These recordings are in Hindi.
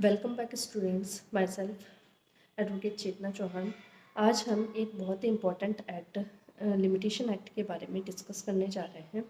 Welcome back students, myself advocate Chetna Chauhan. आज हम एक बहुत ही इम्पॉर्टेंट एक्ट लिमिटेशन एक्ट के बारे में डिस्कस करने जा रहे हैं।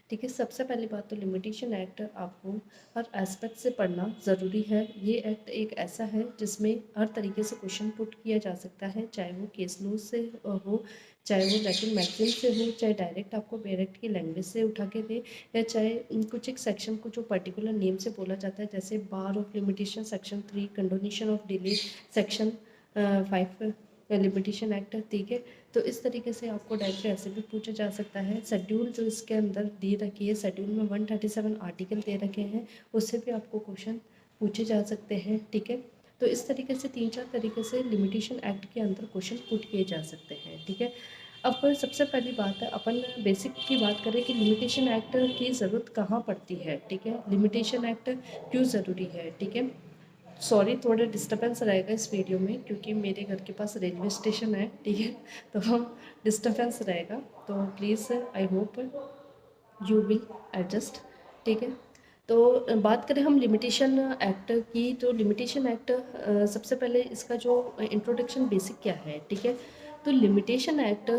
ठीक है, सबसे पहली बात तो लिमिटेशन एक्ट आपको हर एस्पेक्ट से पढ़ना ज़रूरी है। ये एक्ट एक ऐसा है जिसमें हर तरीके से क्वेश्चन पुट किया जा सकता है, चाहे वो केस लॉ से हो, चाहे वो लैटिन मैगजीन से हो, चाहे डायरेक्ट आपको डायरेक्ट की लैंग्वेज से उठा के दे, या चाहे कुछ एक सेक्शन को जो पर्टिकुलर नेम से बोला जाता है, जैसे bar of limitation section 3, condonation of delay section 5 limitation act. ठीक है, तो इस तरीके से आपको डायरेक्ट ऐसे भी पूछा जा सकता है। शेड्यूल जो इसके अंदर दे रखी है, शेड्यूल में 137 आर्टिकल दे रखे हैं, उससे भी आपको क्वेश्चन पूछे जा सकते हैं। ठीक है, तो इस तरीके से 3-4 तरीके से लिमिटेशन एक्ट के अंदर क्वेश्चन पुट किए जा सकते हैं। ठीक है, अब सबसे पहली बात है, अपन बेसिक की बात करें कि लिमिटेशन एक्ट की ज़रूरत कहाँ पड़ती है। ठीक है, लिमिटेशन एक्ट क्यों ज़रूरी है। ठीक है, सॉरी थोड़ा डिस्टर्बेंस रहेगा इस वीडियो में, क्योंकि मेरे घर के पास रेलवे स्टेशन है। ठीक है, तो डिस्टर्बेंस रहेगा, तो please I hope you will adjust. ठीक है, तो बात करें हम लिमिटेशन एक्ट की, तो लिमिटेशन एक्ट सबसे पहले इसका जो इंट्रोडक्शन बेसिक क्या है। ठीक है, तो लिमिटेशन एक्ट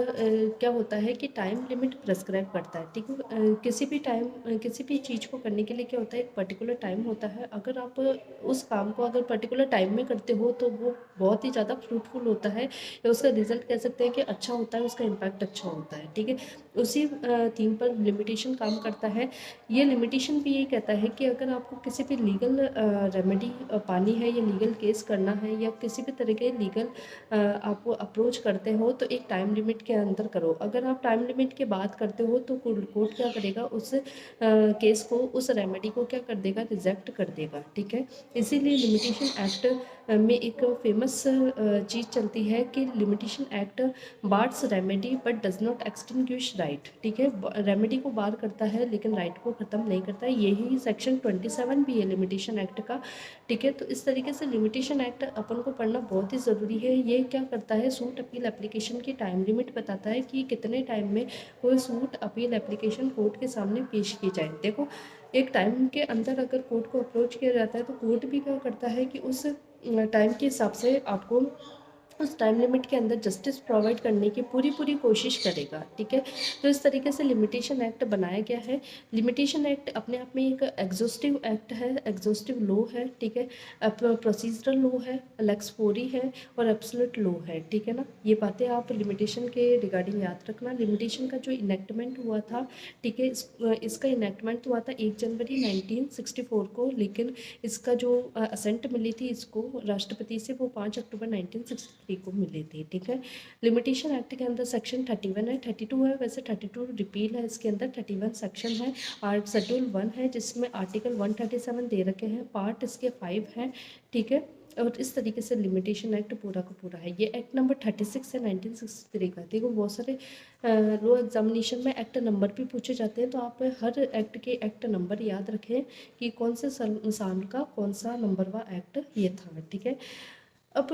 क्या होता है कि टाइम लिमिट प्रेस्क्राइब करता है। ठीक है, किसी भी टाइम किसी भी चीज़ को करने के लिए क्या होता है, एक पर्टिकुलर टाइम होता है। अगर आप उस काम को अगर पर्टिकुलर टाइम में करते हो तो वो बहुत ही ज़्यादा फ्रूटफुल होता है, या उसका रिजल्ट कह सकते हैं कि अच्छा होता है, उसका इम्पैक्ट अच्छा होता है। ठीक है, उसी थीम पर लिमिटेशन काम करता है। ये लिमिटेशन भी ये कहता है कि अगर आपको किसी भी लीगल रेमेडी पानी है, या लीगल केस करना है, या किसी भी तरह के लीगल आप अप्रोच करते हो, तो एक टाइम लिमिट के अंदर करो। अगर आप टाइम लिमिट के बाद करते हो तो कोर्ट क्या करेगा, उस केस को, उस रेमेडी को क्या कर देगा, रिजेक्ट कर देगा। ठीक है, इसीलिए लिमिटेशन एक्ट में एक फेमस चीज़ चलती है कि limitation act bars remedy but does not extinguish right. ठीक है, रेमेडी को बार करता है लेकिन राइट को ख़त्म नहीं करता है। यही सेक्शन 27 भी है लिमिटेशन एक्ट का। ठीक है, तो इस तरीके से लिमिटेशन एक्ट अपन को पढ़ना बहुत ही ज़रूरी है। ये क्या करता है, सूट अपील एप्लीकेशन की टाइम लिमिट बताता है कि कितने टाइम में कोई सूट अपील एप्लीकेशन कोर्ट के सामने पेश की जाए। देखो, एक टाइम के अंदर अगर कोर्ट को अप्रोच किया जाता है तो कोर्ट भी क्या करता है कि उस टाइम के हिसाब से आपको उस टाइम लिमिट के अंदर जस्टिस प्रोवाइड करने की पूरी पूरी कोशिश करेगा। ठीक है, तो इस तरीके से लिमिटेशन एक्ट बनाया गया है। लिमिटेशन एक्ट अपने आप में एक एग्जॉस्टिव एक्ट है, एग्जॉस्टिव लॉ है। ठीक है, प्रोसीजरल लॉ है, लेक्स फोरी है, और एब्सोल्यूट लॉ है। ठीक है ना, ये बातें आप लिमिटेशन के रिगार्डिंग याद रखना। लिमिटेशन का जो इनेक्टमेंट हुआ था, ठीक है, इसका इनेक्टमेंट हुआ था 1 जनवरी 1964 को, लेकिन इसका जो असेंट मिली थी इसको राष्ट्रपति से, वो 5 अक्टूबर 1963 को मिली थी। ठीक है, लिमिटेशन एक्ट के अंदर सेक्शन 31 है, 32 है, वैसे 32 रिपील है, इसके अंदर 31 सेक्शन है। आर्ट शेड्यूल 1 है जिसमें आर्टिकल 137 दे रखे हैं, पार्ट इसके 5 हैं। ठीक है, और इस तरीके से लिमिटेशन एक्ट पूरा का पूरा है। ये एक्ट नंबर 36 है 1963 का। देखो, बहुत सारे लो एग्जामिनेशन में एक्ट नंबर भी पूछे जाते हैं, तो आप हर एक्ट के एक्ट नंबर याद रखें कि कौन से साल का कौन सा नंबर व एक्ट ये था। ठीक है, अब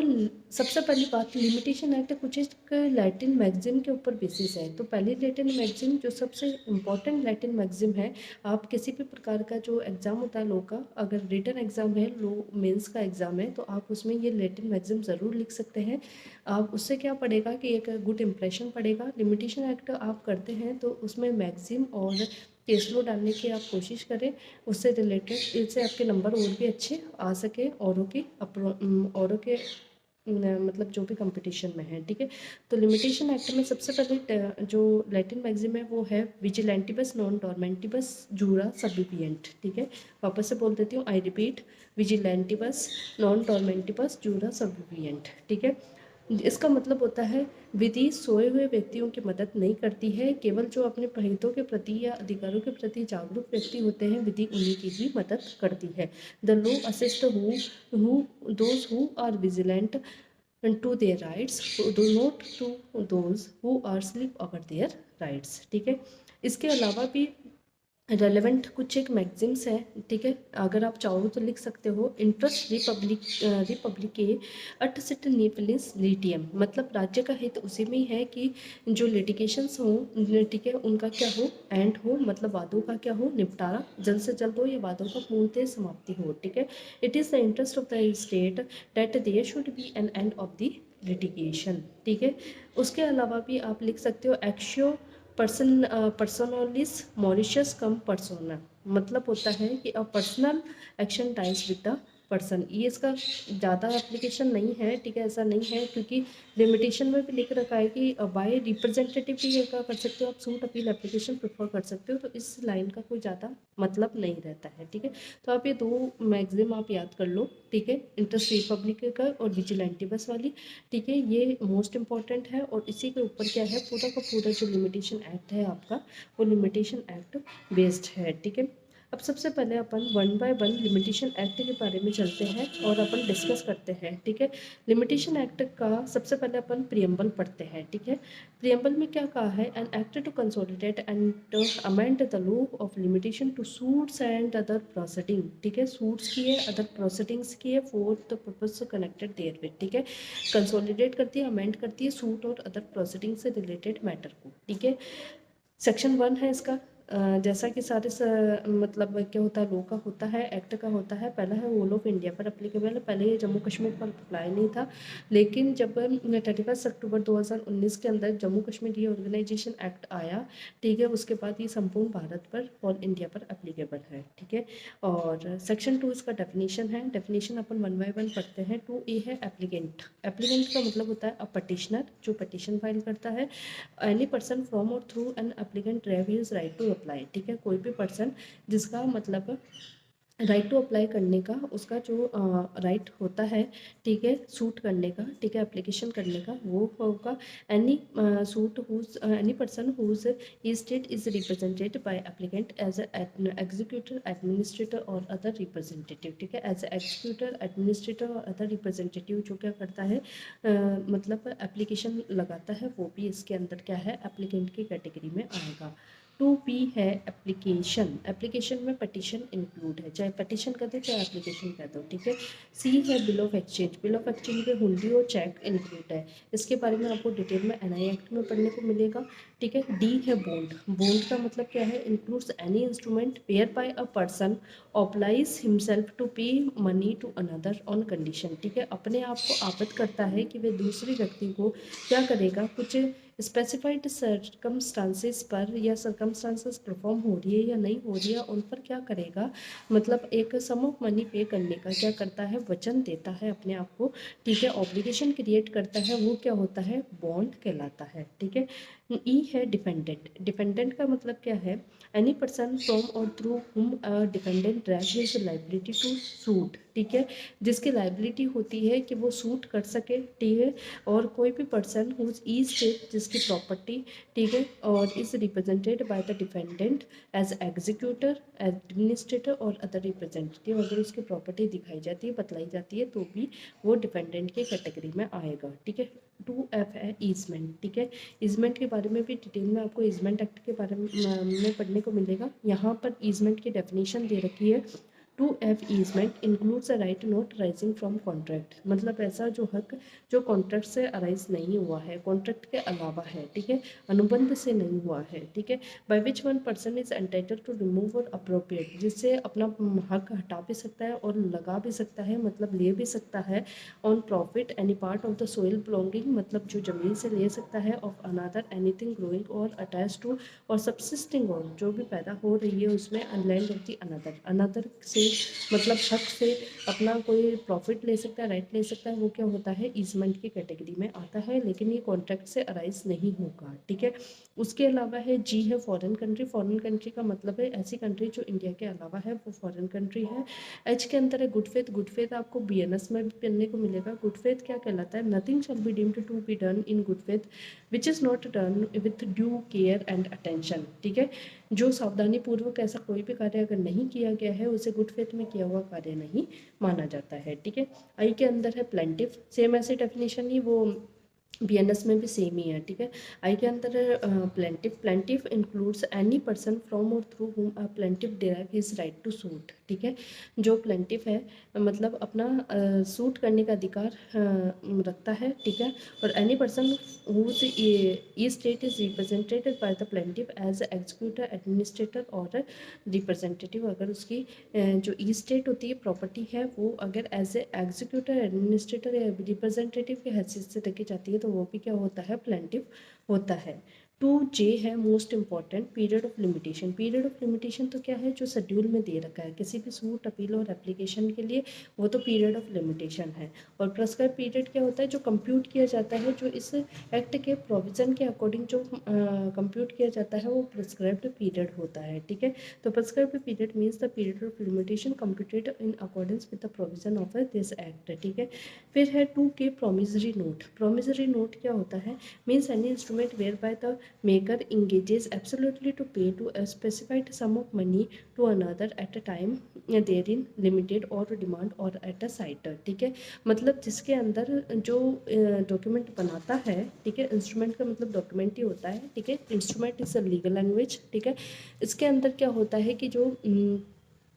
सबसे पहली बात, लिमिटेशन एक्ट कुछ एक लैटिन मैगजीन के ऊपर बेसिस है। तो पहली लैटिन मैगजीन जो सबसे इम्पॉर्टेंट लैटिन मैगजीन है, आप किसी भी प्रकार का जो एग्ज़ाम होता है लो का, अगर रिटन एग्ज़ाम है, लो मेंस का एग्ज़ाम है, तो आप उसमें ये लैटिन मैगजीन ज़रूर लिख सकते हैं। आप उससे क्या पड़ेगा कि एक गुड इंप्रेशन पड़ेगा। लिमिटेशन एक्ट आप करते हैं तो उसमें मैगजीन और केस लो डालने की आप कोशिश करें, उससे रिलेटेड, इससे आपके नंबर और भी अच्छे आ सके औरों के मतलब जो भी कंपटीशन में है। ठीक है, तो लिमिटेशन एक्ट में सबसे पहले जो लैटिन मैगजीम है वो है विजिलेंटिबस नॉन टॉर्मेंटिबस जूरा सब्बिपिएंट। ठीक है, वापस से बोल देती हूँ, आई रिपीट, विजिलेंटिबस नॉन टॉर्मेंटिबस जूरा सब्बिपिएंट। ठीक है, इसका मतलब होता है विधि सोए हुए व्यक्तियों की मदद नहीं करती है, केवल जो अपने हितों के प्रति या अधिकारों के प्रति जागरूक व्यक्ति होते हैं, विधि उन्हीं की ही मदद करती है। The law assist who those who are vigilant to their rights, do not to those who are sleep over their rights. ठीक है, इसके अलावा भी रेलेवेंट कुछ एक मैगजिम्स है, ठीक है, अगर आप चाहो तो लिख सकते हो। इंटरेस्ट रिपब्लिक के अट सिट नीपलिस लिटियम, मतलब राज्य का हित उसी में ही है कि जो लिटिगेशंस हो, ठीक है, उनका क्या हो, एंड हो, मतलब वादों का क्या हो, निपटारा जल्द से जल्द हो, या वादों का पूर्णतः समाप्ति हो, ठीक है। It is the interest of the state that there should be an end of the litigation, ठीक है। उसके अलावा भी आप लिख सकते हो एक्शियो पर्सनलिस मॉरिशस कम पर्सोना, मतलब होता है कि a personal action ties with the person. ये इसका ज़्यादा एप्लीकेशन नहीं है, ठीक है, ऐसा नहीं है, क्योंकि लिमिटेशन में भी लिख रखा है कि बाय रिप्रेजेंटेटिव भी ये क्या कर सकते हो आप, सूट अपील एप्लीकेशन प्रेफर कर सकते हो, तो इस लाइन का कोई ज़्यादा मतलब नहीं रहता है, ठीक है। तो आप ये दो मैगजीम आप याद कर लो, ठीक है, इंटरेस्ट रिपब्लिक का और विजिलेंटी बस वाली, ठीक है, ये मोस्ट इंपॉर्टेंट है। और इसी के ऊपर क्या है, पूरा का पूरा जो लिमिटेशन एक्ट है आपका, वो लिमिटेशन एक्ट बेस्ड है, ठीक है। अब सबसे पहले अपन one by one limitation act के बारे में चलते हैं और अपन डिस्कस करते हैं, ठीक है। लिमिटेशन एक्ट का सबसे पहले अपन प्रियम्बल पढ़ते हैं, ठीक है। प्रियम्बल में क्या कहा है, an act to consolidate and amend the law of limitation to suits and other proceeding, ठीक है, सूट्स की है, अदर प्रोसीडिंग्स की है, for the purpose connected therewith, ठीक है। कंसोलिडेट करती है, अमेंड करती है सूट और अदर प्रोसीडिंग से रिलेटेड मैटर को, ठीक है। सेक्शन 1 है इसका। जैसा कि सारे मतलब क्या होता है, लॉ का होता है, एक्ट का होता है। पहला है होल ऑफ इंडिया पर अप्लीकेबल है, पहले ये जम्मू कश्मीर पर अप्लाई नहीं था, लेकिन जब 31 अक्टूबर 2019 के अंदर जम्मू कश्मीर रीऑर्गेनाइजेशन एक्ट आया, ठीक है, उसके बाद ये संपूर्ण भारत पर और इंडिया पर अप्लीकेबल है, ठीक है। और सेक्शन 2 इसका डेफिनेशन है, definition upon one by one पढ़ते हैं। 2A है एप्लीकेंट, एप्लीकेंट का मतलब होता है अ पटिशनर, जो पटिशन फाइल करता है। एनी पर्सन फ्रॉम और through an applicant have his right to apply, ठीक है, कोई भी पर्सन जिसका मतलब राइट टू अप्लाई करने का, उसका जो राइट होता है, ठीक है, सूट करने का, ठीक है, एप्लीकेशन करने का, वो होगा। Any suit whose any person whose estate is represented by applicant as executor administrator or other representative, ठीक है। As executor administrator or other representative जो क्या करता है, मतलब एप्लीकेशन लगाता है, वो भी इसके अंदर क्या है, एप्लीकेंट की कैटेगरी में आएगा। 2B है एप्लीकेशन, एप्लीकेशन में पटिशन इंक्लूड है, चाहे पटिशन कर दो चाहे एप्लीकेशन कर दो, ठीक है। C है bill of exchange, bill of exchange में हुंडी और चेक इंक्लूड है, इसके बारे में आपको डिटेल में NI एक्ट में पढ़ने को मिलेगा, ठीक है। D है बॉन्ड, बॉन्ड का मतलब क्या है, includes any instrument whereby a person oblige himself to pay money to another on condition, ठीक है, अपने आप को आबद्ध करता है कि वे दूसरे व्यक्ति को क्या करेगा, कुछ स्पेसिफाइड सर्कमस्टांसेस पर, या सर्कमस्टांसेस परफॉर्म हो रही है या नहीं हो रही है उन पर क्या करेगा, मतलब एक सम ऑफ मनी पे करने का क्या करता है, वचन देता है अपने आप को, ठीक है, ऑब्लिगेशन क्रिएट करता है, वो क्या होता है, बॉन्ड कहलाता है, ठीक है। E है डिपेंडेंट, डिपेंडेंट का मतलब क्या है, एनी पर्सन फ्रॉम और through whom a defendant derive his liability to suit, ठीक है, जिसकी लाइबिलिटी होती है कि वो सूट कर सके, ठीक है। और कोई भी पर्सन हुज ई स्टेट, जिसकी प्रॉपर्टी, ठीक है, और is represented by the defendant as executor administrator or other representative, अगर उसकी प्रॉपर्टी दिखाई जाती है, बतलाई जाती है, तो भी वो डिफेंडेंट की कैटेगरी में आएगा, ठीक है। 2F है ईजमेंट, ठीक है, ईजमेंट के बारे में भी डिटेल में आपको ईजमेंट एक्ट के बारे में पढ़ने को मिलेगा। यहाँ पर ईजमेंट की डेफिनेशन दे रखी है। 2F easement includes a right not rising from contract, मतलब ऐसा जो हक जो कॉन्ट्रैक्ट से अराइज नहीं हुआ है, कॉन्ट्रैक्ट के अलावा है, ठीक है, अनुबंध से नहीं हुआ है, ठीक है। By which one person is entitled to remove or appropriate, जिससे अपना हक हटा भी सकता है और लगा भी सकता है, मतलब ले भी सकता है, on profit any part of the soil belonging, मतलब जो ज़मीन से ले सकता है, ऑफ अनदर एनीथिंग ग्रोइंग और अटैच टू और सब्सिस्टिंग ऑन, जो भी पैदा हो रही है उसमें, अनलैंड ऑफ द अनदर, अनदर से मतलब हक से अपना कोई प्रॉफिट ले सकता है, राइट ले सकता है, वो क्या होता है, ईजमेंट की कैटेगरी में आता है, लेकिन ये कॉन्ट्रैक्ट से अराइज नहीं होगा, ठीक है। उसके अलावा है जी है फॉरेन कंट्री, फॉरेन कंट्री का मतलब है ऐसी कंट्री जो इंडिया के अलावा है, वो फॉरेन कंट्री है। एच के अंदर है गुड फेथ, गुड फेथ आपको BNS में भी पढ़ने को मिलेगा। गुड फेथ क्या कहलाता है, nothing shall be deemed to be done in good faith which is not done with due care and attention, ठीक है, जो सावधानी पूर्वक ऐसा कोई भी कार्य अगर नहीं किया गया है, उसे गुड फेथ में किया हुआ कार्य नहीं माना जाता है, ठीक है। आई के अंदर है प्लेंटिफ, सेम ऐसे डेफिनेशन ही वो बीएनएस में भी सेम ही है, ठीक है। आई के अंदर plaintiff includes any person from और through whom a plaintiff derive his right to suit, ठीक है। जो प्लेंटिफ है मतलब अपना सूट करने का अधिकार रखता है, ठीक है। और any person whose estate is represented by the plaintiff as executor administrator or representative, अगर उसकी जो ई स्टेट होती है प्रॉपर्टी है वो अगर एज ए एग्जीक्यूटर एडमिनिस्ट्रेटर या रिप्रेजेंटेटिव की हैसियत से रखी जाती है तो वो भी क्या होता है, प्लेंटिव होता है। 2J है most important, period of limitation. Period of limitation तो क्या है, जो शेड्यूल में दे रखा है किसी भी सूट अपील और एप्लीकेशन के लिए, वो तो पीरियड ऑफ लिमिटेशन है। और प्रेस्क्राइब पीरियड क्या होता है, जो कंप्यूट किया जाता है, जो इस एक्ट के प्रोविजन के अकॉर्डिंग जो कंप्यूट किया जाता है वो प्रेस्क्राइब्ड पीरियड होता है, ठीक है। तो prescribed period means the period of limitation computed in accordance with the provision of this act, ठीक है। फिर है 2K promissory note. Promissory note क्या होता है, means any instrument whereby the maker engages absolutely to pay to a specified sum of money to another at a time therein limited or demand or at a site, ठीक है। मतलब जिसके अंदर जो डॉक्यूमेंट बनाता है, ठीक है, इंस्ट्रूमेंट का मतलब डॉक्यूमेंट ही होता है, ठीक है। Instrument is a legal language, ठीक है। इसके अंदर क्या होता है कि जो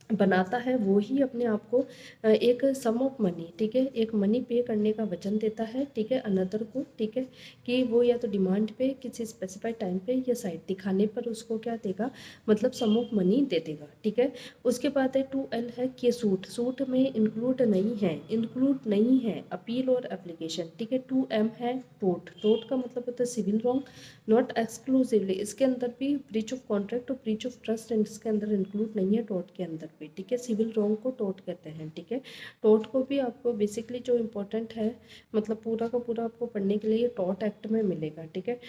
बनाता है वो ही अपने आप को एक सम ऑफ मनी, ठीक है, एक मनी पे करने का वचन देता है, ठीक है, अनदर को, ठीक है, कि वो या तो डिमांड पे किसी स्पेसिफाइड टाइम पे या साइट दिखाने पर उसको क्या देगा, मतलब सम ऑफ मनी दे देगा, ठीक है। उसके बाद है 2L है कि सूट। सूट में इंक्लूड नहीं है अपील और एप्लीकेशन, ठीक है। 2M है टोट। टोट का मतलब होता है सिविल रॉन्ग, नॉट एक्सक्लूसिवली। इसके अंदर भी ब्रीच ऑफ कॉन्ट्रैक्ट और ब्रीच ऑफ ट्रस्ट इसके अंदर इंक्लूड नहीं है टोट के अंदर भी, ठीक है। सिविल रॉन्ग को टोट कहते हैं, ठीक है। टोट को भी आपको बेसिकली जो इम्पोर्टेंट है, मतलब पूरा का पूरा आपको पढ़ने के लिए टोट एक्ट में मिलेगा, ठीक है।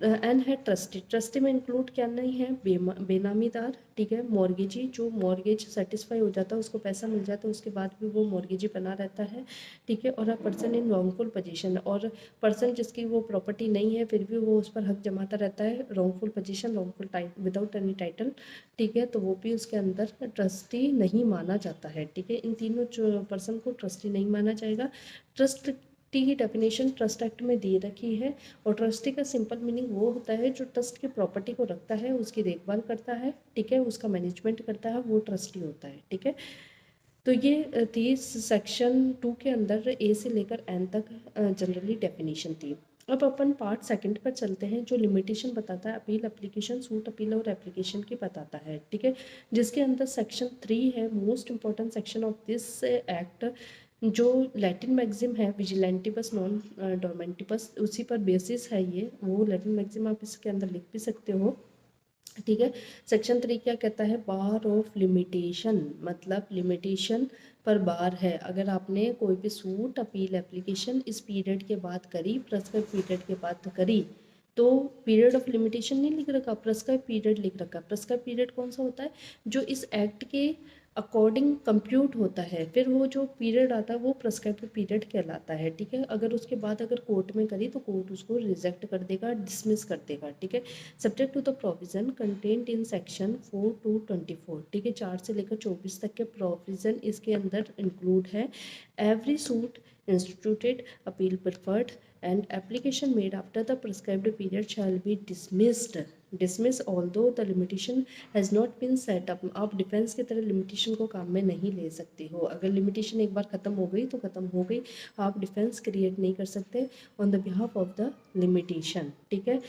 एन है ट्रस्टी। ट्रस्टी में इंक्लूड क्या नहीं है, बेनामीदार, ठीक है। मॉर्गेजी, जो मॉर्गेज सेटिस्फाई हो जाता है, उसको पैसा मिल जाता है, उसके बाद भी वो मॉर्गेजी बना रहता है, ठीक है। और a person in wrongful position, और पर्सन जिसकी वो प्रॉपर्टी नहीं है फिर भी वो उस पर हक जमाता रहता है, wrongful position, wrongful tight without any title, ठीक है, तो वो भी उसके अंदर ट्रस्टी नहीं माना जाता है, ठीक है। इन तीनों पर्सन को ट्रस्टी नहीं माना जाएगा। ट्रस्ट की डेफिनेशन ट्रस्ट एक्ट में दे रखी है, और ट्रस्टी का सिंपल मीनिंग वो होता है जो ट्रस्ट की प्रॉपर्टी को रखता है, उसकी देखभाल करता है, ठीक है, उसका मैनेजमेंट करता है, वो ट्रस्टी होता है, ठीक है। तो ये थी सेक्शन 2 के अंदर ए से लेकर एन तक जनरली डेफिनेशन थी। अब अपन पार्ट सेकंड पर चलते हैं, जो लिमिटेशन बताता है appeal application, suit appeal or application की बताता है, ठीक है। जिसके अंदर सेक्शन 3 है most important section of this act, जो लैटिन मैक्सिम है विजिलेंटिबस नॉन डोमेंटिबस, उसी पर बेसिस है ये, वो लैटिन मैक्सिम आप इसके अंदर लिख भी सकते हो, ठीक है। सेक्शन 3 क्या कहता है, बार ऑफ लिमिटेशन, मतलब लिमिटेशन पर बार है। अगर आपने कोई भी सूट अपील एप्लीकेशन इस पीरियड के बाद करी, प्रेस्क्राइब पीरियड के बाद करी, तो पीरियड ऑफ लिमिटेशन नहीं लिख रखा, प्रेस्क्राइब पीरियड लिख रखा। प्रेस्क्राइब पीरियड कौन सा होता है, जो इस एक्ट के अकॉर्डिंग कंप्यूट होता है, फिर वो जो पीरियड आता है वो प्रेस्क्राइब पीरियड कहलाता है, ठीक है। अगर उसके बाद अगर कोर्ट में करी तो कोर्ट उसको रिजेक्ट कर देगा, डिसमिस कर देगा, ठीक है। Subject to the provision content in section 4 to 24, ठीक है, 4 से लेकर 24 तक के प्रोविजन इसके अंदर इंक्लूड है। Every suit instituted appeal preferred and application made after the prescribed period shall be dismiss although the limitation has not been set up। आप डिफेंस की तरह लिमिटेशन को काम में नहीं ले सकते हो, अगर लिमिटेशन एक बार ख़त्म हो गई तो ख़त्म हो गई, आप डिफेंस क्रिएट नहीं कर सकते on the behalf of the limitation, ठीक है।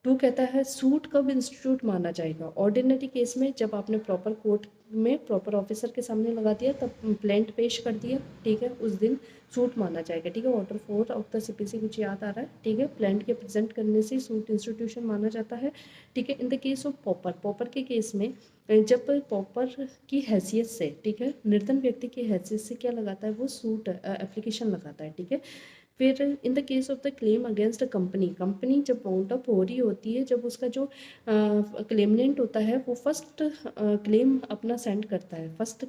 2 कहता है सूट कब इंस्टीट्यूट माना जाएगा, ऑर्डिनरी केस में जब आपने प्रॉपर कोर्ट में प्रॉपर ऑफिसर के सामने लगा दिया, तब प्लेंट पेश कर दिया, ठीक है, उस दिन सूट माना जाएगा, ठीक है। ऑर्डर 4 ऑफ द सीपीसी कुछ याद आ रहा है, ठीक है, प्लेंट के प्रेजेंट करने से सूट इंस्टीट्यूशन माना जाता है, ठीक है। In the case of pauper के केस में जब पॉपर की हैसियत से, ठीक है, निर्धन व्यक्ति की हैसियत से क्या लगाता है, वो सूट एप्लीकेशन लगाता है, ठीक है। फिर इन the case of the claim against a company जब बाउंड अप हो रही होती है, जब उसका जो क्लेमनेंट होता है वो फर्स्ट क्लेम अपना सेंड करता है, फर्स्ट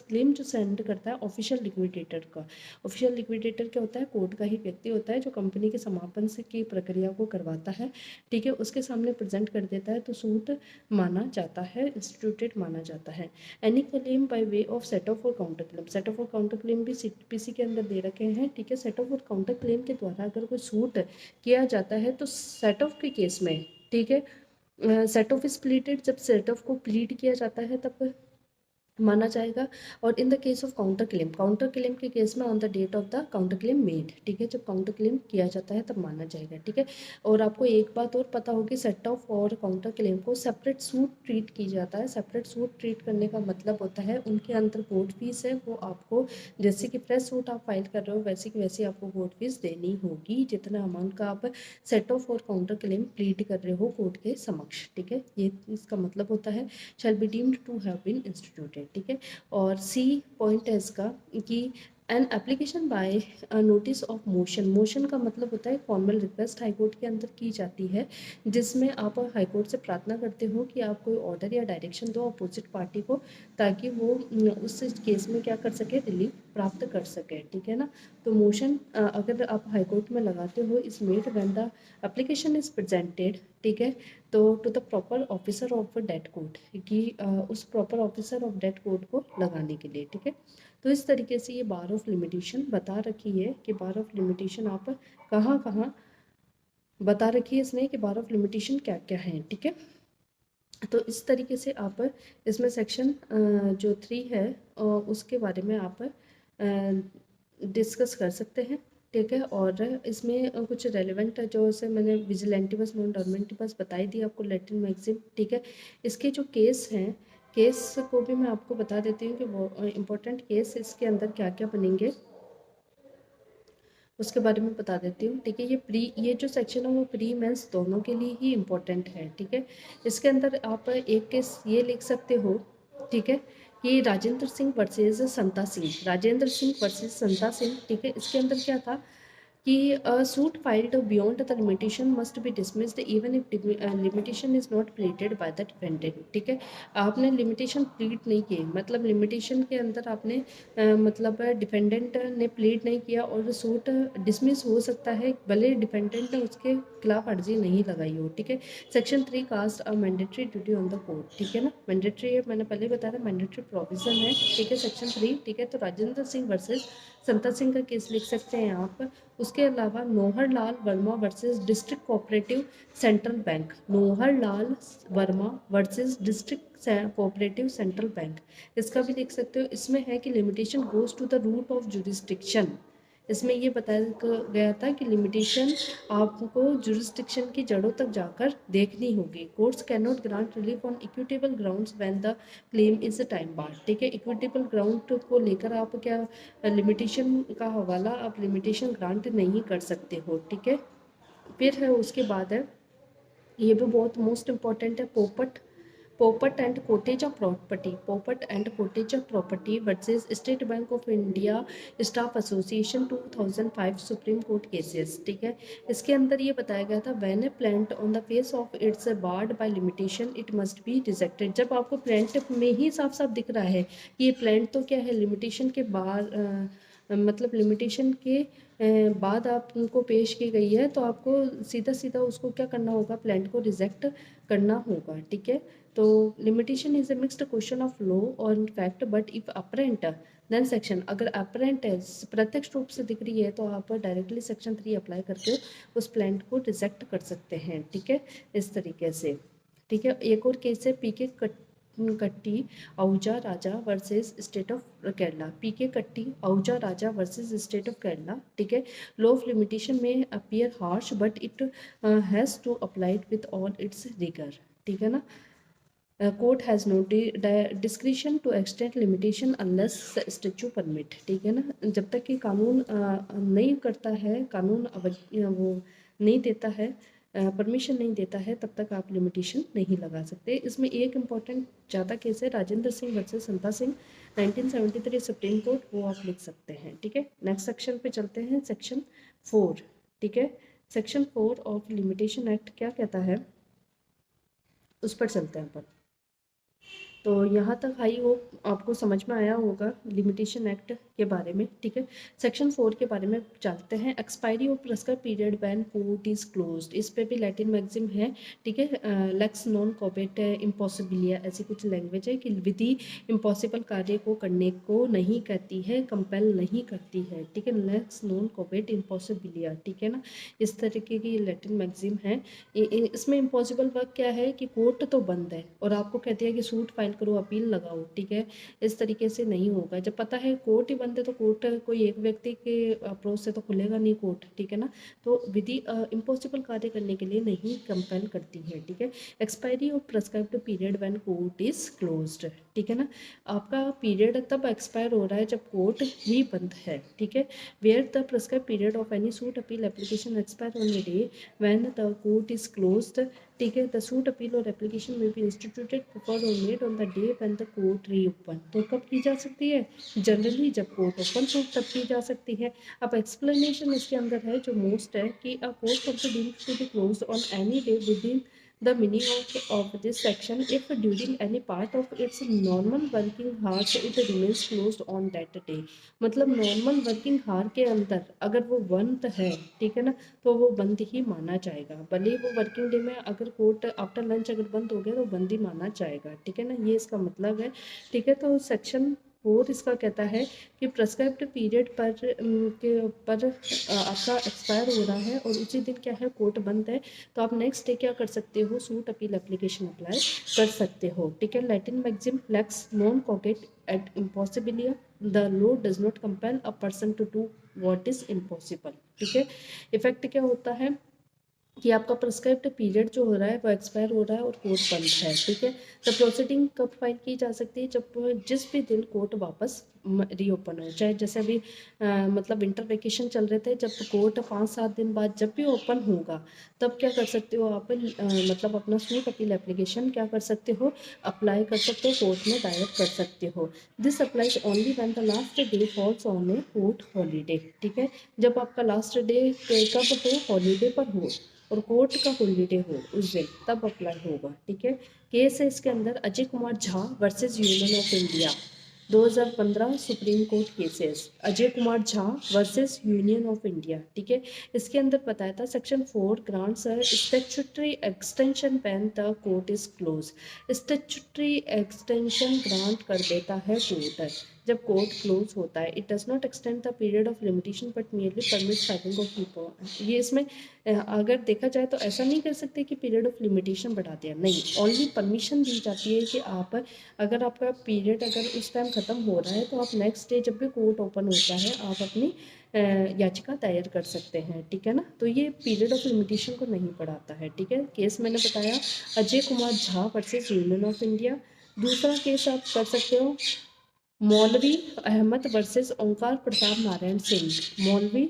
क्लेम जो सेंड करता है ऑफिशियल लिक्विडेटर का। ऑफिशियल लिक्विडेटर क्या होता है, कोर्ट का ही व्यक्ति होता है जो कंपनी के समापन से की प्रक्रिया को करवाता है, ठीक है, उसके सामने प्रेजेंट कर देता है, तो सूट माना जाता है, इंस्टीट्यूटेड माना जाता है। Any claim by way of set of और काउंटर क्लेम, सेट ऑफ और काउंटर क्लेम भी सीपीसी के अंदर दे रखे हैं, ठीक है। सेट ऑफ और काउंटर क्लेम के द्वारा अगर कोई सूट किया जाता है तो सेट ऑफ के केस में, ठीक है, सेट ऑफ इज प्लीटेड, जब सेट ऑफ को प्लीट किया जाता है तब माना जाएगा। और in the case of counter claim के केस में on the date of the counter claim made, ठीक है, जब काउंटर क्लेम किया जाता है तब माना जाएगा, ठीक है। और आपको एक बात और पता होगी, सेट ऑफ और काउंटर क्लेम को सेपरेट सूट ट्रीट की जाता है। सेपरेट सूट ट्रीट करने का मतलब होता है उनके अंदर कोर्ट फीस है वो आपको, जैसे कि फ्रेश सूट आप फाइल कर रहे हो वैसे की वैसी आपको कोर्ट फीस देनी होगी, जितना अमाउंट का आप सेट ऑफ और काउंटर क्लेम प्लीट कर रहे हो कोर्ट के समक्ष, ठीक है। ये इसका मतलब होता है shall be deemed to have been instituted, ठीक है। और सी पॉइंट है इसका कि an application by notice of motion, motion का मतलब होता है फॉर्मल रिक्वेस्ट हाईकोर्ट के अंदर की जाती है, जिसमें आप हाईकोर्ट से प्रार्थना करते हो कि आप कोई ऑर्डर या डायरेक्शन दो अपोजिट पार्टी को, ताकि वो उस केस में क्या कर सके, रिलीफ प्राप्त कर सके, ठीक है ना। तो मोशन अगर आप हाईकोर्ट में लगाते हो is made when the application is presented, ठीक है, तो to the proper officer of that court, कि उस proper officer of that court को लगाने के लिए, ठीक है। तो इस तरीके से ये बार ऑफ लिमिटेशन बता रखी है कि बार ऑफ लिमिटेशन आप कहाँ कहाँ बता रखी है इसने कि बार ऑफ लिमिटेशन क्या क्या है, ठीक है। तो इस तरीके से आप इसमें सेक्शन जो 3 है उसके बारे में आप डिस्कस कर सकते हैं, ठीक है। और इसमें कुछ रेलिवेंट जो से मैंने विजिलेंटिबस नॉन डॉर्मेंटिबस बताई दी आपको लैटिन मैक्सिम, ठीक है। इसके जो केस हैं, केस को भी मैं आपको बता देती हूँ कि वो इम्पोर्टेंट केस इसके अंदर क्या क्या बनेंगे उसके बारे में बता देती हूँ, ठीक है। ये जो सेक्शन है वो प्री मेंस दोनों के लिए ही इम्पोर्टेंट है, ठीक है। इसके अंदर आप एक केस ये लिख सकते हो, ठीक है, कि राजेंद्र सिंह वर्सेस संता सिंह, राजेंद्र सिंह वर्सेस संता सिंह, ठीक है। इसके अंदर क्या था कि suit filed beyond the limitation must B dismissed even if limitation is not pleated bye the defendant, ठीक है। आपने लिमिटेशन प्लीट नहीं की, मतलब लिमिटेशन के अंदर आपने मतलब डिफेंडेंट ने प्लीट नहीं किया और सूट डिसमिस हो सकता है भले डिफेंडेंट ने उसके खिलाफ अर्जी नहीं लगाई हो, ठीक है। Section 3 cast a mandatory duty on the court, ठीक है ना, मैंडेटरी है, मैंने पहले बताया था मैंडेटरी प्रोविजन है, ठीक है, सेक्शन 3, ठीक है। तो राजेंद्र सिंह वर्सेस संता सिंह का केस लिख सकते हैं आप। उसके अलावा Nauhar Lal Verma versus district cooperative central bank, Nauhar Lal Verma versus district cooperative central bank, इसका भी देख सकते हो। इसमें है कि limitation goes to the root of jurisdiction, इसमें ये बताया गया था कि लिमिटेशन आपको जुरिस्डिक्शन की जड़ों तक जाकर देखनी होगी। Courts can not grant relief on equitable grounds when the claim is time barred, ठीक है। इक्विटेबल ग्राउंड को लेकर आप क्या लिमिटेशन का हवाला आप लिमिटेशन ग्रांट नहीं कर सकते हो, ठीक है। फिर है उसके बाद है, ये भी बहुत मोस्ट इम्पॉर्टेंट है, पोपट एंड कोटेचा प्रॉपर्टी, पोपट and Kotecha property versus state bank of India staff association 2005 supreme court cases, ठीक है। इसके अंदर ये बताया गया था when A plant on the face of its barred by limitation it must be rejected, जब आपको प्लांट में ही साफ साफ दिख रहा है कि ये प्लांट तो क्या है लिमिटेशन के बाहर मतलब लिमिटेशन के बाद आपको पेश की गई है, तो आपको सीधा सीधा उसको क्या करना होगा, प्लांट को रिजेक्ट करना होगा, ठीक है। तो limitation is a mixed question of law और fact but if apparent then section, अगर अपरेंट है प्रत्यक्ष रूप से दिख रही है तो आप डायरेक्टली सेक्शन 3 अप्लाई करके उस प्लांट को रिजेक्ट कर सकते हैं, ठीक है, इस तरीके से, ठीक है। एक और केस है PK Katti Ahuja Raja versus state of Kerala, PK Katti Ahuja Raja versus state of Kerala, ठीक है। लॉ ऑफ लिमिटेशन में appear harsh but it has to applied with all its rigour, ठीक है ना। Court has no discretion to extend limitation unless statute permit, ठीक है ना, जब तक कि कानून नहीं करता है, कानून वो नहीं देता है, परमिशन नहीं देता है, तब तक आप लिमिटेशन नहीं लगा सकते। इसमें एक इम्पॉर्टेंट ज़्यादा केस है Rajendra Singh versus Santa Singh 1973 supreme court, वो आप लिख सकते हैं, ठीक है। नेक्स्ट सेक्शन पे चलते हैं, सेक्शन 4, ठीक है। सेक्शन 4 ऑफ लिमिटेशन एक्ट क्या कहता है उस पर चलते हैं अपन। तो यहाँ तक आई होप आपको समझ में आया होगा लिमिटेशन एक्ट के बारे में, ठीक है। सेक्शन 4 के बारे में जानते हैं। Expiry of prescribe period when court is closed, इस पे भी लैटिन मैक्सिम है, ठीक है। लेक्स नॉन कॉबेट इम्पॉसिबिलिया, ऐसी कुछ लैंग्वेज है कि विधि इम्पॉसिबल कार्य को करने को नहीं कहती है, कंपेल नहीं करती है, ठीक है। लेक्स नॉन कॉबेट इम्पॉसिबिलिया, ठीक है ना, इस तरीके की लैटिन मैक्सिम है। इसमें इम्पॉसिबल वर्क क्या है कि कोर्ट तो बंद है और आपको कहती है कि सूट फाइल करो, अपील लगाओ, ठीक है। इस तरीके से नहीं होगा। जब पता है कोर्ट ही बंद है तो कोर्ट कोई एक व्यक्ति के अप्रोच से तो खुलेगा नहीं कोर्ट, ठीक है ना। तो विधि इम्पॉसिबल कार्य करने के लिए नहीं कंपेल करती है, ठीक है। Expiry of prescribed period when court is closed, ठीक है ना। आपका पीरियड तब एक्सपायर हो रहा है जब कोर्ट ही बंद है, ठीक है। Where the prescribe period of any suit appeal application expire on the day when the court is closed, ठीक है। The suit appeal or application may be instituted preferred or made on the day when the court reopen, तो कब की जा सकती है? जनरली जब कोर्ट ओपन हो तब की जा सकती है। अब एक्सप्लेनेशन इसके अंदर है जो मोस्ट है कि a court of the deemed to be closed on any day within the meaning of this section if during any part of its normal working hours it remains closed on that day, मतलब नॉर्मल वर्किंग हार के अंदर अगर वो बंद है, ठीक है ना, तो वो बंद ही माना जाएगा। भले ही वो वर्किंग डे में अगर कोर्ट आफ्टर लंच अगर बंद हो गया तो बंद ही माना जाएगा, ठीक है ना, ये इसका मतलब है, ठीक है। तो सेक्शन 4 इसका कहता है कि प्रेस्क्राइब्ड पीरियड पर आपका एक्सपायर हो रहा है और उसी दिन क्या है कोर्ट बंद है, तो आप नेक्स्ट डे क्या कर सकते हो, सूट अपील एप्लीकेशन अप्लाई कर सकते हो, ठीक है। Latin maxim lex non cogit ad impossibilia, the law does not compel a person to do what is impossible, ठीक है। इफेक्ट क्या होता है कि आपका प्रिस्क्राइब्ड पीरियड जो हो रहा है वो एक्सपायर हो रहा है और कोर्ट बंद है, ठीक है। तो प्रोसीडिंग कब फाइल की जा सकती है? जब जिस भी दिन कोर्ट वापस रीओपन हो, चाहे जैसे अभी मतलब विंटर वेकेशन चल रहे थे, जब कोर्ट 5-7 दिन बाद जब भी ओपन होगा तब क्या कर सकते हो आप, मतलब अपना सूट अपील एप्लीकेशन क्या कर सकते हो, अप्लाई कर सकते हो, कोर्ट में दायर कर सकते हो। This applies only when the last day falls on a court holiday, ठीक है। जब आपका लास्ट डे कब हो, हॉलीडे पर हो और कोर्ट का हॉलीडे हो उस दिन, तब अप्लाई होगा, ठीक है। केस है इसके अंदर Ajay Kumar Jha versus union of India, 2015 supreme court cases, Ajay Kumar Jha versus union of India, ठीक है। इसके अंदर बताया था section 4 grants statutory extension when the court is close, statutory extension grant कर देता है कोर्ट जब कोर्ट क्लोज होता है। It does not extend the period of limitation but merely permit filing of report, ये इसमें अगर देखा जाए तो ऐसा नहीं कर सकते कि पीरियड ऑफ लिमिटेशन बढ़ा दिया, नहीं, ओनली परमिशन दी जाती है कि आप अगर आपका पीरियड अगर उस टाइम ख़त्म हो रहा है तो आप नेक्स्ट डे जब भी कोर्ट ओपन होता है आप अपनी याचिका दायर कर सकते हैं, ठीक है ना। तो ये पीरियड ऑफ लिमिटेशन को नहीं बढ़ाता है, ठीक है। केस मैंने बताया Ajay Kumar Jha versus union of India. दूसरा केस आप कर सकते हो मौलवी अहमद वर्सेस ओंकार प्रताप नारायण सिंह, मौलवी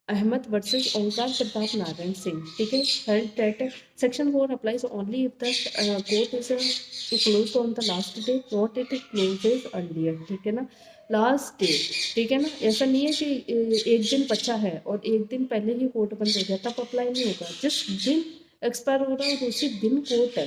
अहमद वर्सेस ओंकार प्रताप नारायण सिंह, ठीक है। Held that section 4 applies only if the court is closed on the last day not it closes earlier, ठीक है ना, लास्ट डे, ठीक है ना। ऐसा नहीं है कि एक दिन बचा है और एक दिन पहले ही कोर्ट बंद हो गया तब अप्लाई नहीं होगा, जिस दिन एक्सपायर हो रहा है और उसी दिन कोर्ट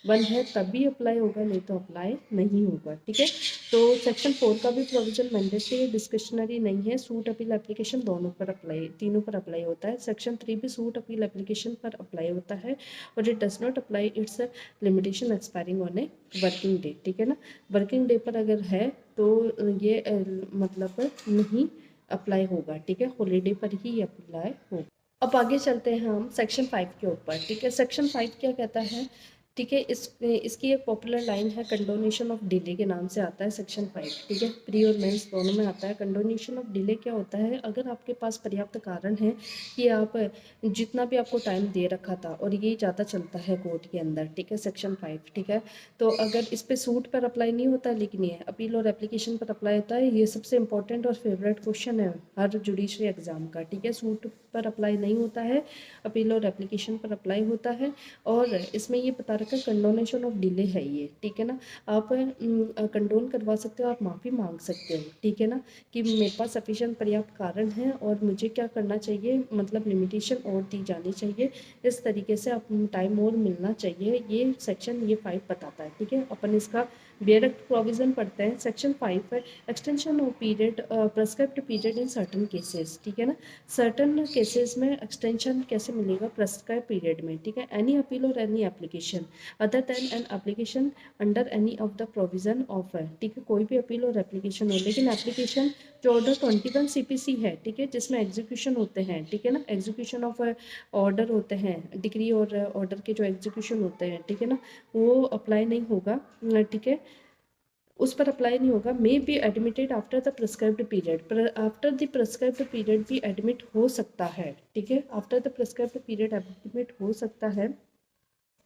बंद है तभी अप्लाई होगा, नहीं तो अप्लाई नहीं होगा, ठीक है। तो सेक्शन 4 का भी प्रोविजन मैंडेटरी डिस्क्रिशनरी नहीं है, सूट अपील एप्लीकेशन दोनों पर अप्लाई, तीनों पर अप्लाई होता है। सेक्शन 3 भी सूट अपील एप्लीकेशन पर अप्लाई होता है और it does not apply it's limitation expiring on a working day, ठीक है ना। वर्किंग डे पर अगर है तो ये मतलब नहीं अप्लाई होगा, ठीक है, हॉलीडे पर ही अप्लाई होगा। अब आगे चलते हैं हम सेक्शन 5 के ऊपर, ठीक है। सेक्शन 5 क्या कहता है, ठीक है, इसकी एक पॉपुलर लाइन है कंडोनेशन ऑफ डिले के नाम से आता है सेक्शन 5, ठीक है, प्री और मेंस दोनों में आता है। कंडोनेशन ऑफ डिले क्या होता है, अगर आपके पास पर्याप्त कारण है कि आप जितना भी आपको टाइम दे रखा था और ये ज़्यादा चलता है कोर्ट के अंदर, ठीक है, सेक्शन 5, ठीक है, तो अगर इस पे सूट पर अप्लाई नहीं होता लेकिन ये अपील और एप्लीकेशन पर अप्लाई होता है, ये सबसे इंपॉर्टेंट और फेवरेट क्वेश्चन है हर जुडिशरी एग्जाम का, ठीक है। सूट पर अप्लाई नहीं होता है, अपील और एप्लीकेशन पर अप्लाई होता है और इसमें ये बता रखा है कंडोनेशन ऑफ डिले है ये, ठीक है ना। आप कंडोन करवा सकते हो, आप माफ़ी मांग सकते हो, ठीक है ना, कि मेरे पास सफिशिएंट पर्याप्त कारण है और मुझे क्या करना चाहिए, मतलब लिमिटेशन और दी जानी चाहिए, इस तरीके से आप टाइम और मिलना चाहिए, ये सेक्शन ये 5 बताता है, ठीक है। अपन इसका बेयर एक्ट प्रोविजन पढ़ते हैं। सेक्शन 5 है extension of period prescribed period in certain cases, ठीक है ना। सर्टन केसेस में एक्सटेंशन कैसे मिलेगा, प्रेस्क्राइब पीरियड में, ठीक है। एनी अपील और any application other than an application under any of the provision of है, ठीक है। कोई भी अपील और एप्लीकेशन हो, लेकिन एप्लीकेशन जो ऑर्डर 21 CPC है, ठीक है, जिसमें एग्जीक्यूशन होते हैं, ठीक है ना, एग्जीक्यूशन ऑफ ऑर्डर होते हैं, डिग्री और ऑर्डर के जो एग्जीक्यूशन होते हैं, ठीक है ना, वो अप्लाई नहीं होगा, ठीक है, उस पर अप्लाई नहीं होगा। May be admitted after the prescribed period, after the prescribed period भी एडमिट हो सकता है, ठीक है, after the prescribed period admit हो सकता है।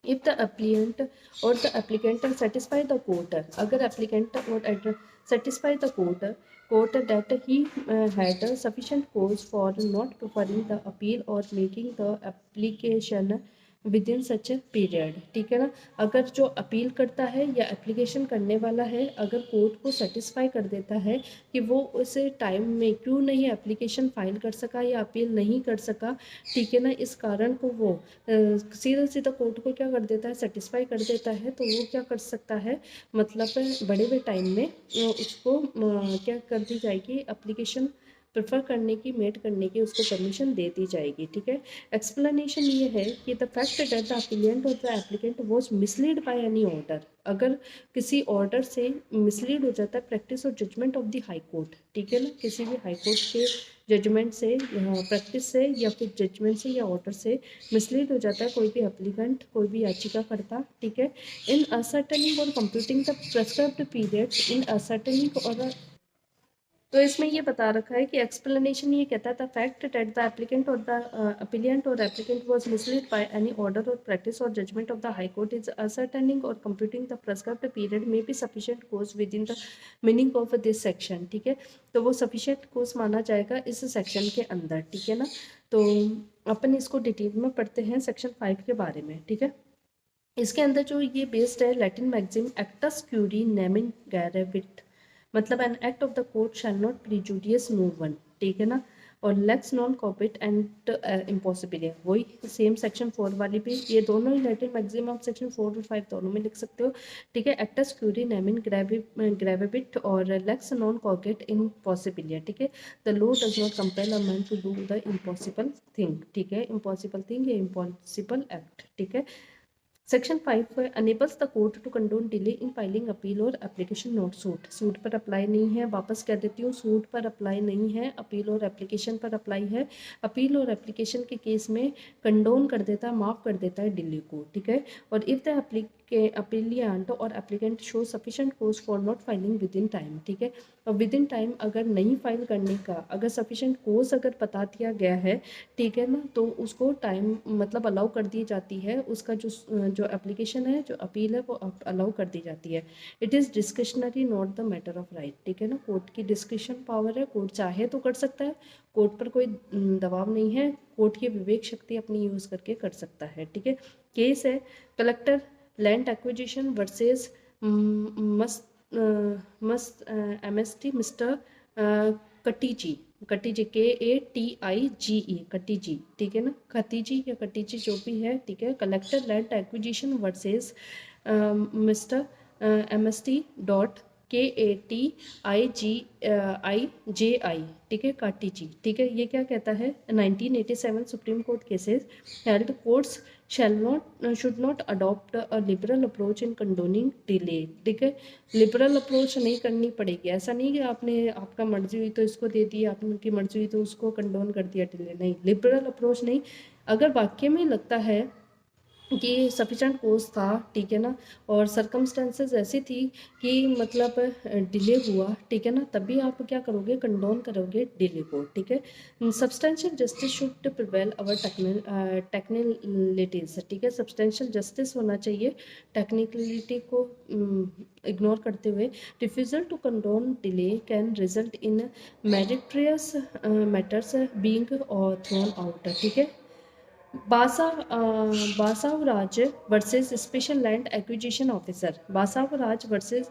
If the applicant or the applicant satisfy the court, अगर एप्लीकेंट और satisfy the court that he had sufficient cause for not preferring the appeal or making the application with in such a period, ठीक है ना। अगर जो अपील करता है या एप्लीकेशन करने वाला है, अगर कोर्ट को सेटिस्फाई कर देता है कि वो उस टाइम में क्यों नहीं एप्लीकेशन फाइल कर सका या अपील नहीं कर सका, ठीक है ना, इस कारण को वो सीधा सीधा कोर्ट को क्या कर देता है, सेटिस्फाई कर देता है, तो वो क्या कर सकता है, मतलब बड़े हुए टाइम में उसको क्या कर दी जाएगी, एप्लीकेशन प्रेफर करने की, मेट करने की उसको परमिशन दे दी जाएगी, ठीक है। एक्सप्लेनेशन ये है कि the fact that the appellant और the applicant was misled by any order, अगर किसी ऑर्डर से मिसलीड हो जाता है, practice or judgment of the high court, ठीक है ना, किसी भी हाई कोर्ट के जजमेंट से, प्रैक्टिस से या फिर जजमेंट से या ऑर्डर से मिसलीड हो जाता है कोई भी एप्लीकेंट, कोई भी याचिकाकर्ता, ठीक है, इन असर्टनिंग और कंप्यूटिंग द प्रेस्क्राइब्ड पीरियड, इन असर्टनिंग और तो इसमें ये बता रखा है कि एक्सप्लेनेशन ये कहता था fact that the applicant or the appellant or applicant was misled by any order or practice or judgment of the high court is ascertaining or computing the prescribed period may be sufficient cause within the meaning of this section, ठीक है। तो वो सफिशिएंट कोर्स माना जाएगा इस सेक्शन के अंदर, ठीक है ना। तो अपन इसको डिटेल में पढ़ते हैं सेक्शन 5 के बारे में, ठीक है। इसके अंदर जो ये बेस्ड है Latin maxim actus curiae neminem gravabit, मतलब an act of the court shall not prejudice no one, ठीक है ना, और lex non cogit and impossible है, वही सेम सेक्शन 4 वाली भी, ये दोनों ही लैटिन मैक्सिम ऑफ सेक्शन 4 और 5 दोनों में लिख सकते हो, ठीक है। एक्टस क्यूरी नेमिन ग्रेविबिट और लेक्स नॉन कॉपिट इम्पॉसिबल है, ठीक है। The law does not compel a man to do the impossible thing, ठीक है, इम्पॉसिबल थिंग या इम्पॉसिबल एक्ट, ठीक है। Section 5 enables the court to condone delay in filing appeal or application not suit, suit पर अप्लाई नहीं है, वापस कह देती हूँ, सूट पर अप्लाई नहीं है, अपील और एप्लीकेशन पर अप्लाई है। अपील और एप्लीकेशन के केस में कंडोन कर देता है, माफ़ कर देता है डिले को, ठीक है। और if the appellant or applicant show sufficient cause for not filing within time, ठीक है। और विद इन टाइम अगर नहीं फाइल करने का, अगर सफिशिएंट कोज अगर बता दिया गया है, ठीक है ना, तो उसको टाइम मतलब अलाउ कर दी जाती है, उसका जो एप्लीकेशन है, जो अपील है, वो अलाउ कर दी जाती है। It is discretionary not the matter of right, ठीक है ना, कोर्ट की डिस्क्रिशन पावर है, कोर्ट चाहे तो कर सकता है, कोर्ट पर कोई दबाव नहीं है, कोर्ट की विवेक शक्ति अपनी यूज़ करके कर सकता है, ठीक है। केस है collector land acquisition versus must MST mister Katiji, Katiji KATIGE, Katiji, ठीक है ना, खतीजी या कटीजी जो भी है, ठीक है। Collector land acquisition versus mister MST dot KATIGIJI, ठीक है, काटीजी, ठीक है। ये क्या कहता है, 1987 supreme court cases held courts should not adopt a liberal approach in condoning delay, ठीक है। लिबरल अप्रोच नहीं करनी पड़ेगी, ऐसा नहीं कि आपने आपका मर्जी हुई तो इसको दे दिया, आपकी मर्जी हुई तो उसको कंडोन कर दिया डिले, नहीं, लिबरल अप्रोच नहीं। अगर वाक्य में लगता है कि सफिशेंट कोज था, ठीक है ना, और सर्कमस्टेंसेस ऐसी थी कि मतलब डिले हुआ, ठीक है ना, तभी आप क्या करोगे, कंडोन करोगे डिले को, ठीक है। Substantial justice should prevail our technicalities, ठीक है, सब्सटेंशियल जस्टिस होना चाहिए, टेक्निकलिटी को इग्नोर करते हुए। Refusal to condone delay can result in meritorious matters being thrown out, ठीक है। Basav Raj versus special land acquisition officer. Basav Raj versus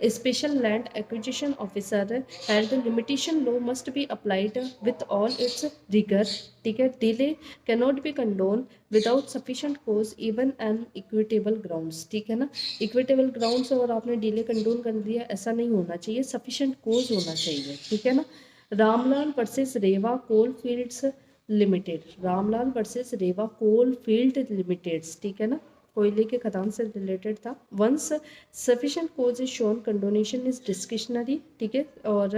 special land acquisition officer and limitation law must be applied with all its rigour. ठीक है, delay can not be condone without sufficient cause even an equitable grounds. ठीक है ना, इक्विटेबल ग्राउंड्स और आपने डिले कंडोन कर दिया, ऐसा नहीं होना चाहिए, सफिशेंट कोज होना चाहिए। ठीक है ना। Ramlal versus Rewa coal fields limited. Ramlal versus Rewa coal field limited. ठीक है ना, कोयले के खदान से रिलेटेड था। Once sufficient cause is shown condonation is discretionary. ठीक है, और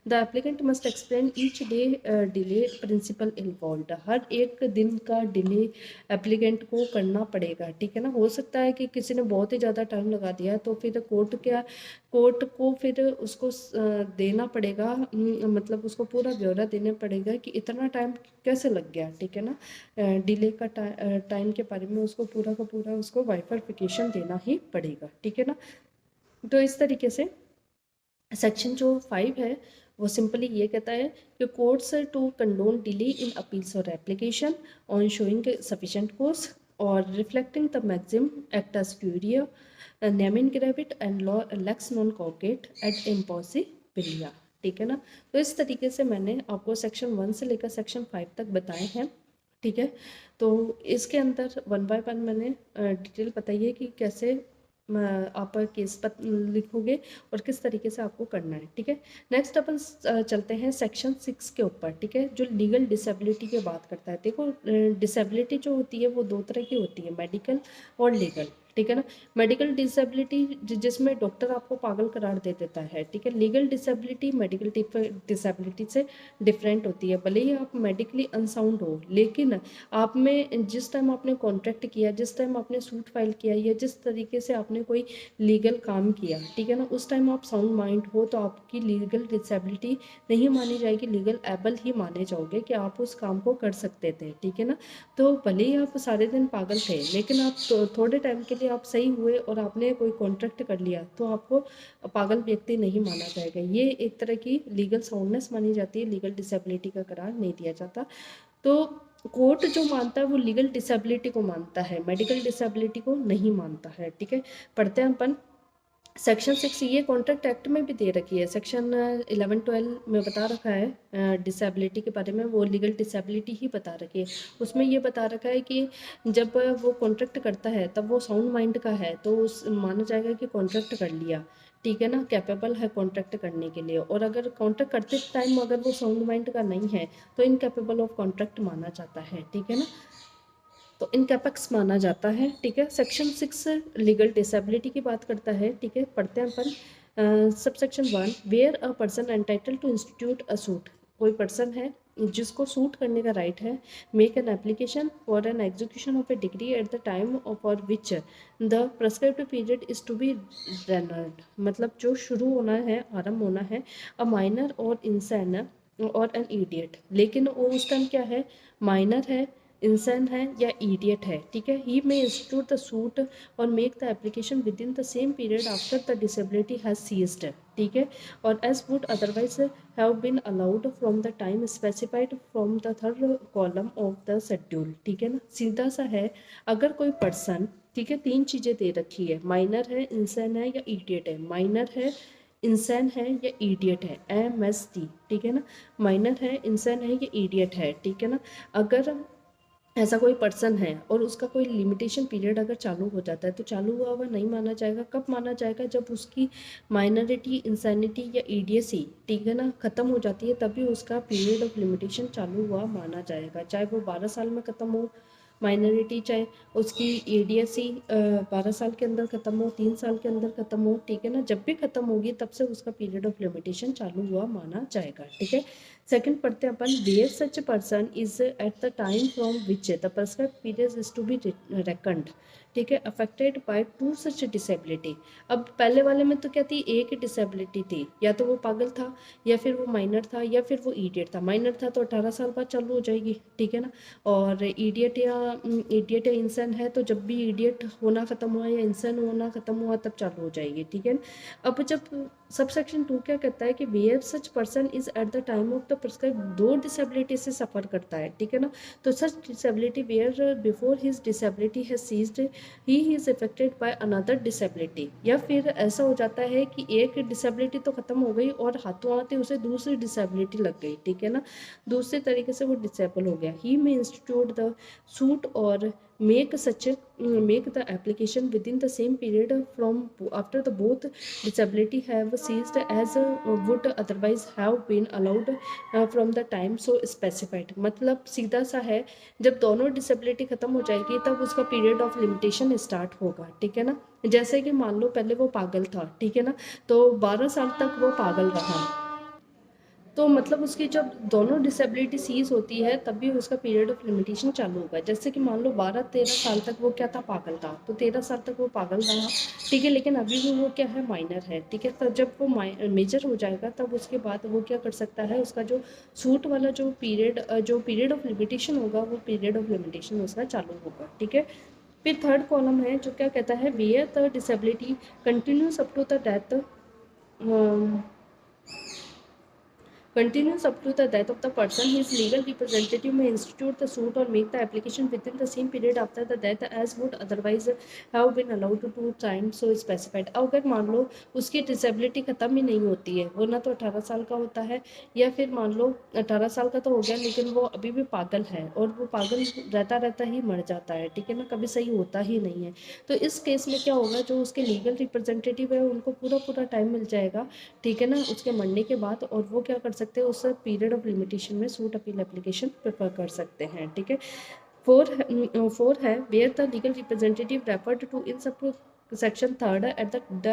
the applicant must explain each day delay principle involve. हर एक दिन का डिले एप्लीकेंट को करना पड़ेगा। ठीक है ना, हो सकता है कि किसी ने बहुत ही ज़्यादा टाइम लगा दिया तो फिर कोर्ट को फिर उसको देना पड़ेगा, मतलब उसको पूरा ब्यौरा देना पड़ेगा कि इतना टाइम कैसे लग गया। ठीक है ना, डिले का टाइम के बारे में उसको पूरा का पूरा उसको वाइफरिफिकेशन देना ही पड़ेगा। ठीक है ना। तो इस तरीके से सेक्शन जो 5 है वो सिंपली ये कहता है कि courts to condone delay in appeals और application on showing sufficient cause और reflecting the maxim actus curiae neminem gravabit and law lex non cogit ad impossibilia. ठीक है ना, तो इस तरीके से मैंने आपको सेक्शन 1 से लेकर सेक्शन 5 तक बताए हैं। ठीक है, तो इसके अंदर 1 बाय 1 मैंने डिटेल बताई है कि कैसे आप केस लिखोगे और किस तरीके से आपको करना है। ठीक है, नेक्स्ट अपन चलते हैं सेक्शन 6 के ऊपर। ठीक है, जो लीगल डिसेबिलिटी की बात करता है। देखो, डिसेबिलिटी जो होती है वो दो तरह की होती है, मेडिकल और लीगल। ठीक है ना, मेडिकल डिसेबिलिटी जिसमें डॉक्टर आपको पागल करार दे देता है। ठीक है, लीगल डिसेबिलिटी मेडिकल डिसेबिलिटी से डिफरेंट होती है। भले ही आप मेडिकली अनसाउंड हो, लेकिन आप में जिस टाइम आपने कॉन्ट्रैक्ट किया, जिस टाइम आपने सूट फाइल किया या जिस तरीके से आपने कोई लीगल काम किया, ठीक है ना, उस टाइम आप साउंड माइंड हो तो आपकी लीगल डिसेबिलिटी नहीं मानी जाएगी, लीगल एबल ही माने जाओगे कि आप उस काम को कर सकते थे। ठीक है ना, तो भले ही आप सारे दिन पागल थे, लेकिन आप थोड़े टाइम के लिए आप सही हुए और आपने कोई कॉन्ट्रैक्ट कर लिया तो आपको पागल व्यक्ति नहीं माना जाएगा। ये एक तरह की लीगल साउंडनेस मानी जाती है, लीगल डिसेबिलिटी का करार नहीं दिया जाता। तो कोर्ट जो मानता है वो लीगल डिसेबिलिटी को मानता है, मेडिकल डिसेबिलिटी को नहीं मानता है। ठीक है, पढ़ते हैं अपन सेक्शन 6। ये कॉन्ट्रैक्ट एक्ट में भी दे रखी है, सेक्शन 11-12 में बता रखा है डिसेबिलिटी के बारे में, वो लीगल डिसेबिलिटी ही बता रखी है। उसमें ये बता रखा है कि जब वो कॉन्ट्रैक्ट करता है तब वो साउंड माइंड का है तो उस माना जाएगा कि कॉन्ट्रैक्ट कर लिया। ठीक है ना, कैपेबल है कॉन्ट्रैक्ट करने के लिए। और अगर कॉन्ट्रैक्ट करते टाइम अगर वो साउंड माइंड का नहीं है तो इनकैपेबल ऑफ कॉन्ट्रैक्ट माना जाता है। ठीक है ना, तो इनकैपेक्स माना जाता है। ठीक है, सेक्शन 6 लीगल डिसेबिलिटी की बात करता है। ठीक है, पढ़ते हैं अपन सब section 1। Where a person entitle to institute a suit. कोई पर्सन है जिसको सूट करने का राइट है। Make an application for an execution of a decree at the time for which the prescribed period is to be reckoned. मतलब जो शुरू होना है, आरंभ होना है, अ माइनर और इंसान और एन इडियट। लेकिन वो उस टाइम क्या है, माइनर है, इंसान है या इडियट है। ठीक है, he may institute the suit or make the application within the same period after the disability has ceased. ठीक है, और as would otherwise have been allowed from the time specified from the third column of the schedule. ठीक है ना, सीधा सा है, अगर कोई पर्सन, ठीक है, तीन चीज़ें दे रखी है, माइनर है, इंसान है या इडियट है। माइनर है, इंसान है या इडियट है, MST। ठीक है ना, माइनर है, इंसान है या इडियट है। ठीक है ना, अगर ऐसा कोई पर्सन है और उसका कोई लिमिटेशन पीरियड अगर चालू हो जाता है तो चालू हुआ हुआ नहीं माना जाएगा। कब माना जाएगा, जब उसकी माइनॉरिटी, इंसैनिटी या ईडीएसी, ठीक है ना, ख़त्म हो जाती है, तभी उसका पीरियड ऑफ लिमिटेशन चालू हुआ माना जाएगा। चाहे वो 12 साल में ख़त्म हो माइनॉरिटी, चाहे उसकी ईडीएसी 12 साल के अंदर ख़त्म हो, 3 साल के अंदर ख़त्म हो। ठीक है ना, जब भी ख़त्म होगी तब से उसका पीरियड ऑफ लिमिटेशन चालू हुआ माना जाएगा। ठीक है, सेकंड पढ़ते हैं अपन। Where such person is at the time from which the prescribed period is to be reckoned. ठीक है, affected by two such disability. अब पहले वाले में तो क्या थी, एक ही डिसेबिलिटी थी, या तो वो पागल था या फिर वो माइनर था या फिर वो इडियट था। माइनर था तो 18 साल बाद चालू हो जाएगी। ठीक है ना, और इडियट या इंसान है तो जब भी इडियट होना ख़त्म हुआ या इंसान होना ख़त्म हुआ तब चालू हो जाएगी। ठीक है, अब जब सबसेक्शन 2 क्या कहता है कि where such person is at the time of the prescribe दो डिसेबिलिटी से सफ़र करता है, ठीक है ना। तो such disability where before his disability has ceased he is affected by another disability, या फिर ऐसा हो जाता है कि एक डिसेबिलिटी तो ख़त्म हो गई और हाथों आते उसे दूसरी डिसेबिलिटी लग गई, ठीक है ना। दूसरे तरीके से वो डिसेबल हो गया। ही में इंस्टीट्यूट द सूट और make such make the application within the same period from after the both disability have ceased as would otherwise have been allowed from the time so specified। मतलब सीधा सा है, जब दोनों डिसेबिलिटी खत्म हो जाएगी तब उसका पीरियड ऑफ लिमिटेशन स्टार्ट होगा, ठीक है ना। जैसे कि मान लो पहले वो पागल था, ठीक है ना, तो 12 साल तक वो पागल रहा, तो मतलब उसकी जब दोनों डिसेबिलिटी सीज होती है तब भी उसका पीरियड ऑफ लिमिटेशन चालू होगा। जैसे कि मान लो 12-13 साल तक वो क्या था, पागल था, तो 13 साल तक वो पागल रहा, ठीक है, लेकिन अभी भी वो क्या है, माइनर है, ठीक है। तो जब वो मेजर हो जाएगा तब उसके बाद वो क्या कर सकता है, उसका जो सूट वाला जो पीरियड ऑफ लिमिटेशन होगा वो पीरियड ऑफ लिमिटेशन उसका चालू होगा, ठीक है। फिर थर्ड कॉलम है जो क्या कहता है, where the disability continues up to the death continues up to the death of the person. His legal representative may institute the suit or make the application within the same period after the death as would otherwise have been allowed to time so specified। अगर मान लो उसकी डिसेबिलिटी ख़त्म ही नहीं होती है, वो ना तो 18 साल का होता है, या फिर मान लो 18 साल का तो हो गया लेकिन वो अभी भी पागल है और वो पागल रहता रहता ही मर जाता है, ठीक है ना, कभी सही होता ही नहीं है। तो इस केस में क्या होगा, जो उसके लीगल रिप्रेजेंटेटिव है उनको पूरा पूरा टाइम मिल जाएगा, ठीक है ना, उसके मरने के बाद, और वो क्या कर सकते हैं, उस पीरियड ऑफ लिमिटेशन में सूट अपील एप्लीकेशन प्रेफर कर सकते हैं, ठीक है। फोर है where the legal representative referred to in sub section third at the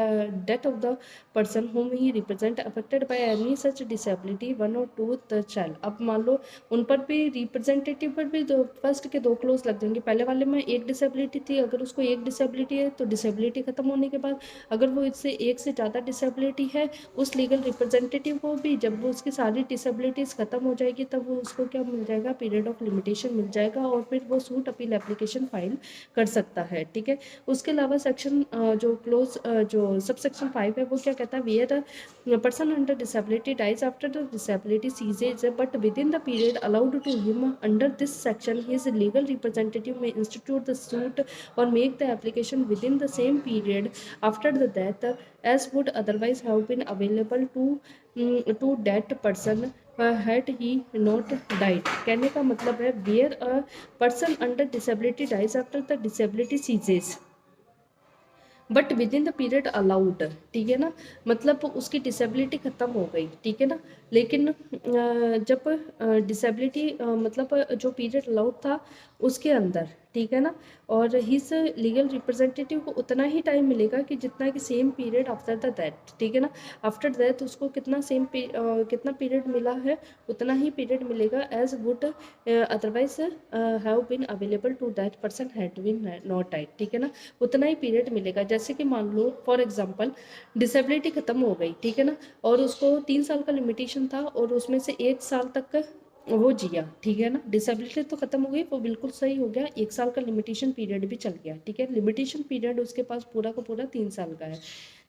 death of the person whom he represent affected by any such disability one or two the shall। अब मान लो उन पर भी रिप्रेजेंटेटिव पर भी दो फर्स्ट के दो क्लोज लग जाएंगे। पहले वाले में एक डिसेबिलिटी थी, अगर उसको एक डिसेबिलिटी है तो डिसेबिलिटी खत्म होने के बाद अगर वो इससे एक से ज़्यादा डिसेबिलिटी है, उस लीगल रिप्रेजेंटेटिव को भी जब वो उसकी सारी डिसेबिलिटीज़ खत्म हो जाएगी तब वो उसको क्या मिल जाएगा, पीरियड ऑफ लिमिटेशन मिल जाएगा, और फिर वो सूट अपील एप्लीकेशन फाइल कर सकता है, ठीक है। उसके अलावा सेक्शन जो सब सेक्शन 5 है वो क्या कहता है, where person under disability dies after the disability ceases but within the period allowed to him under this section his legal representative may institute the suit or make the application within the same period after the death as would otherwise have been available to that person had he not died। कहने का मतलब है where a person under disability dies after the disability ceases but with in the period allowed, ठीक है ना, मतलब उसकी डिसेबिलिटी ख़त्म हो गई, ठीक है ना, लेकिन जब डिसेबिलिटी मतलब जो पीरियड अलाउड था उसके अंदर, ठीक है ना, और हिज लीगल रिप्रेजेंटेटिव को उतना ही टाइम मिलेगा कि जितना कि same period after the death, ठीक है ना। आफ्टर डेथ उसको कितना कितना पीरियड मिला है, उतना ही पीरियड मिलेगा as would otherwise have been available to that person had been not died, ठीक है ना, उतना ही पीरियड मिलेगा। जैसे कि मान लो फॉर एग्जांपल डिसेबिलिटी ख़त्म हो गई, ठीक है ना, और उसको 3 साल का लिमिटेशन था और उसमें से 1 साल तक वो जिया, ठीक है ना, डिसेबिलिटी तो खत्म हो गई, वो बिल्कुल सही हो गया, 1 साल का लिमिटेशन पीरियड भी चल गया, ठीक है। लिमिटेशन पीरियड उसके पास पूरा का पूरा 3 साल का है,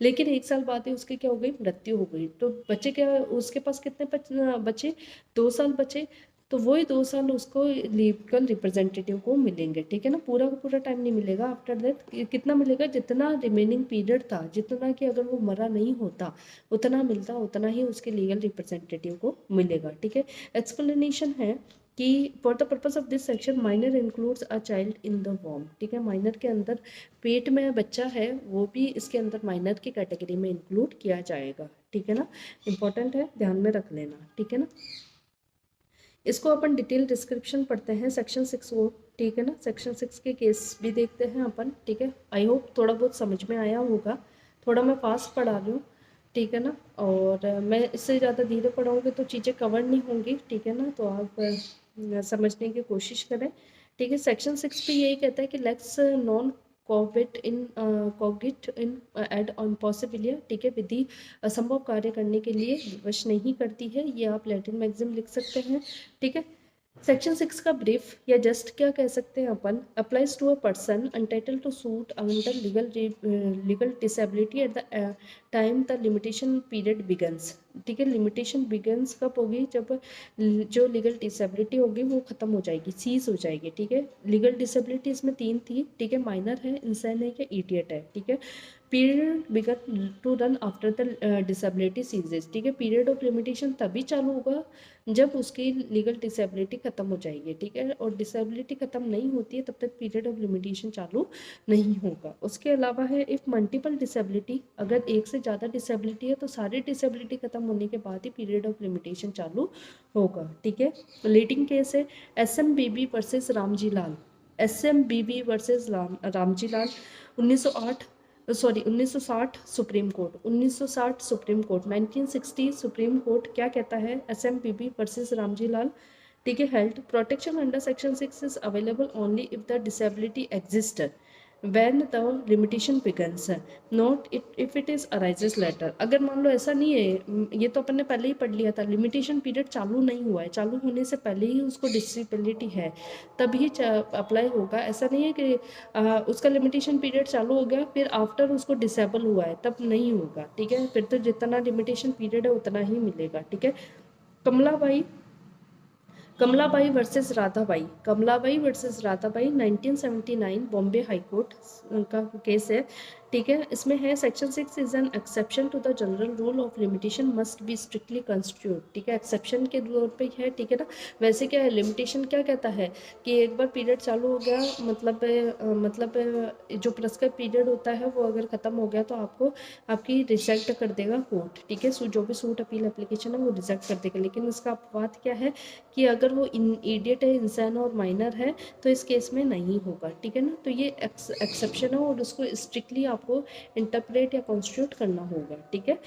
लेकिन 1 साल बाद ही उसकी क्या हो गई, मृत्यु हो गई, तो बच्चे क्या, उसके पास कितने बचे, 2 साल बचे, तो वही 2 साल उसको लीगल रिप्रेजेंटेटिव को मिलेंगे, ठीक है ना, पूरा का पूरा टाइम नहीं मिलेगा। आफ्टर दैट कितना मिलेगा, जितना रिमेनिंग पीरियड था, जितना कि अगर वो मरा नहीं होता उतना मिलता, उतना ही उसके लीगल रिप्रेजेंटेटिव को मिलेगा, ठीक है। एक्सप्लेनेशन है कि for the purpose of this section minor includes a child in the वॉर्म, ठीक है, माइनर के अंदर पेट में बच्चा है वो भी इसके अंदर माइनर की कैटेगरी में इंक्लूड किया जाएगा, ठीक है ना, इंपॉर्टेंट है, ध्यान में रख लेना, ठीक है ना। इसको अपन डिटेल डिस्क्रिप्शन पढ़ते हैं सेक्शन 6 को, ठीक है ना, सेक्शन 6 के केस भी देखते हैं अपन, ठीक है। आई होप थोड़ा बहुत समझ में आया होगा, थोड़ा मैं फास्ट पढ़ा रही हूँ, ठीक है ना, और मैं इससे ज़्यादा धीरे पढ़ाऊँगी तो चीज़ें कवर नहीं होंगी, ठीक है ना, तो आप समझने की कोशिश करें, ठीक है। सेक्शन 6 पे यही कहता है कि lex non cogit in ad impossibilia, ठीक है, विधि असंभव कार्य करने के लिए विवश नहीं करती है, ये आप लैटिन मैगजिम लिख सकते हैं, ठीक है। सेक्शन 6 का ब्रीफ या जस्ट क्या कह सकते हैं अपन, applies to a person entitle to sue under legal disability at the time the limitation period begins. ठीक है, लिमिटेशन बिगन्स कब होगी, जब जो लीगल डिसेबिलिटी होगी वो खत्म हो जाएगी, सीज हो जाएगी। ठीक है, लीगल डिसेबिलिटी इसमें 3 थी। ठीक है, माइनर है, इंसान है या इडियट है। ठीक है, period began to run after the disability ceases. ठीक है, पीरियड ऑफ लिमिटेशन तभी चालू होगा जब उसकी लीगल डिसेबिलिटी खत्म हो जाएगी। ठीक है, और डिसेबिलिटी खत्म नहीं होती है तब तक पीरियड ऑफ लिमिटेशन चालू नहीं होगा। उसके अलावा है इफ़ मल्टीपल डिसेबिलिटी, अगर एक से ज़्यादा डिसेबिलिटी है तो सारी डिसेबिलिटी खत्म होने के बाद ही पीरियड ऑफ लिमिटेशन चालू होगा। ठीक है, लीडिंग केस है SMBB versus Ramji Lal. SMBB versus Ramji Lal 1960 supreme court, 1960 supreme court, 1960 supreme court क्या कहता है, SMPB वर्सेस रामजी लाल। ठीक है, health protection under section 6 is available only if the disability exist when the limitation begins, not if it is arises later। अगर मान लो ऐसा नहीं है, ये तो अपन ने पहले ही पढ़ लिया था, लिमिटेशन पीरियड चालू नहीं हुआ है, चालू होने से पहले ही उसको डिसेबिलिटी है तभी अप्लाई होगा। ऐसा नहीं है कि उसका लिमिटेशन पीरियड चालू हो गया फिर आफ्टर उसको डिसेबल हुआ है तब नहीं होगा। ठीक है, फिर तो जितना लिमिटेशन पीरियड है उतना ही मिलेगा। ठीक है, Kamlabai Kamlabai versus Radhabai, Kamlabai versus Radhabai 1979 Bombay high court का केस है। ठीक है, इसमें है section 6 is an exception to the general rule of limitation must be strictly constitute. ठीक है, एक्सेप्शन के तौर पे है। ठीक है ना, वैसे क्या है लिमिटेशन क्या कहता है कि एक बार पीरियड चालू हो गया मतलब जो प्रेस्क्राइब पीरियड होता है वो अगर ख़त्म हो गया तो आपको आपकी रिजेक्ट कर देगा कोर्ट। ठीक है, जो भी सूट अपील एप्लीकेशन है वो रिजेक्ट कर देगा। लेकिन इसका अपवाद क्या है कि अगर वो इडियट है, इंसान और माइनर है तो इस केस में नहीं होगा। ठीक है ना, तो ये एक्सेप्शन है और उसको स्ट्रिक्टली आपको इंटरप्रेट या कॉन्स्टिट्यूट करना होगा। ठीक है,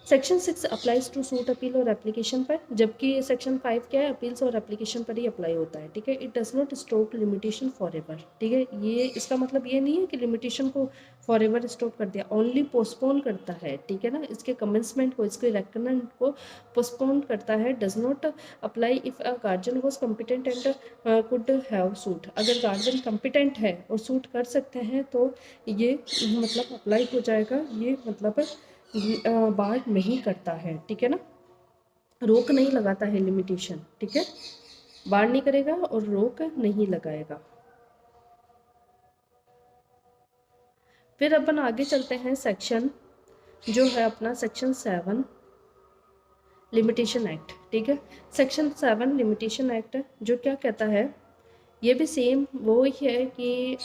section 6 applies to suit appeal or application पर, जबकि सेक्शन 5 क्या है, अपील्स और एप्लीकेशन पर ही अप्लाई होता है। ठीक है, it does not stop limitation for ever. ठीक है, ये इसका मतलब ये नहीं है कि लिमिटेशन को फॉर एवर स्टॉप कर दिया, ओनली पोस्टपोन करता है। ठीक है ना, इसके कमेंसमेंट को, इसके रेकमेंड को पोस्टपोन करता है। Does not apply if a guardian was competent and could have suit. अगर गार्जियन कम्पिटेंट है और सूट कर सकते हैं तो ये मतलब अप्लाई हो जाएगा, ये मतलब बार नहीं करता है। ठीक है ना, रोक नहीं लगाता है लिमिटेशन। ठीक है, बार नहीं करेगा और रोक नहीं लगाएगा। फिर अपन आगे चलते हैं, सेक्शन जो है अपना सेक्शन 7 लिमिटेशन एक्ट। ठीक है, सेक्शन 7 लिमिटेशन एक्ट जो क्या कहता है, ये भी सेम वो ही है कि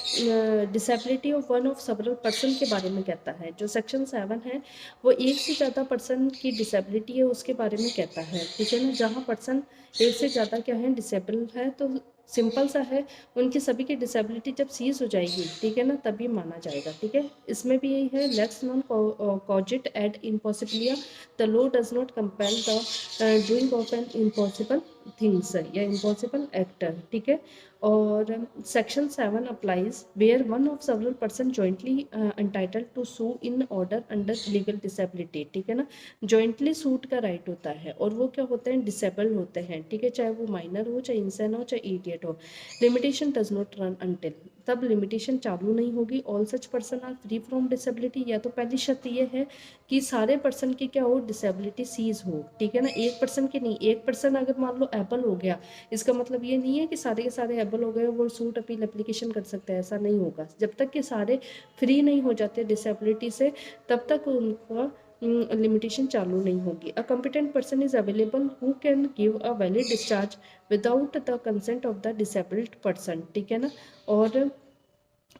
disability of one of several person के बारे में कहता है। जो सेक्शन 7 है वो एक से ज़्यादा पर्सन की डिसेबिलिटी है उसके बारे में कहता है। ठीक है ना, जहाँ पर्सन एक से ज़्यादा क्या है डिसेबल है तो सिंपल सा है, उनकी सभी की डिसेबिलिटी जब सीज हो जाएगी, ठीक है ना, तभी माना जाएगा। ठीक है, इसमें भी यही है, lex non cogit ad impossibilia, the law does not compel the doing of an impossible things या इम्पॉसिबल एक्टर। ठीक है, और section 7 applies where one of several person jointly entitled to sue in order under legal disability. ठीक है ना, जॉइंटली सूट का राइट होता है और वो क्या होते हैं, डिसेबल्ड होते हैं। ठीक है, चाहे वो माइनर हो, चाहे इंसान हो, चाहे इडियट हो। Limitation does not run until, तब लिमिटेशन चालू नहीं होगी। All such person are free from disability, या तो पहली शर्त ये है कि सारे पर्सन की क्या हो, डिसेबिलिटी सीज हो। ठीक है ना, एक पर्सन की नहीं, एक पर्सन अगर मान लो एबल हो गया, इसका मतलब ये नहीं है कि सारे के सारे एबल हो गए वो सूट अपील एप्लीकेशन कर सकते हैं, ऐसा नहीं होगा। जब तक कि सारे फ्री नहीं हो जाते डिसेबिलिटी से तब तक उनका लिमिटेशन चालू नहीं होगी। A competent person is available who can give a valid discharge without the consent of the disabled person. ठीक है ना, और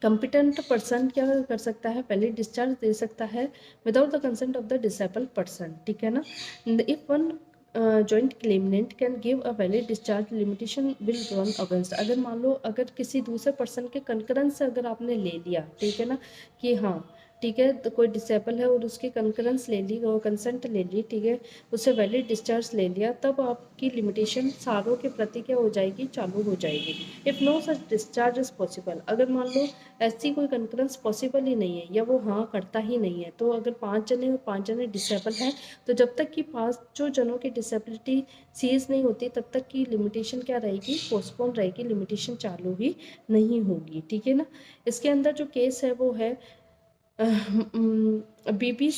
कॉम्पिटेंट पर्सन क्या कर सकता है, पहले डिस्चार्ज दे सकता है without the consent of the disabled person. ठीक है ना, if one joint claimant can give a valid discharge limitation will run against. अगर मान लो अगर किसी दूसरे पर्सन के कंकरेंस से अगर आपने ले लिया, ठीक है ना, कि हाँ ठीक है, तो कोई डिसेबल है और उसकी कंकरेंस ले ली और कंसेंट ले ली, ठीक है, उससे वैलिड डिस्चार्ज ले लिया, तब आपकी लिमिटेशन सारों के प्रति क्या हो जाएगी, चालू हो जाएगी। If no such discharge is possible, अगर मान लो ऐसी कोई कंकरेंस पॉसिबल ही नहीं है या वो हाँ करता ही नहीं है, तो अगर 5 जने और 5 जने डिसेबल हैं, तो जब तक कि 5 जनों की डिसेबिलिटी सीज नहीं होती तब तक की लिमिटेशन क्या रहेगी, पोस्टपोन रहेगी, लिमिटेशन चालू ही नहीं होगी, ठीक है ना। इसके अंदर जो केस है वो है बीबी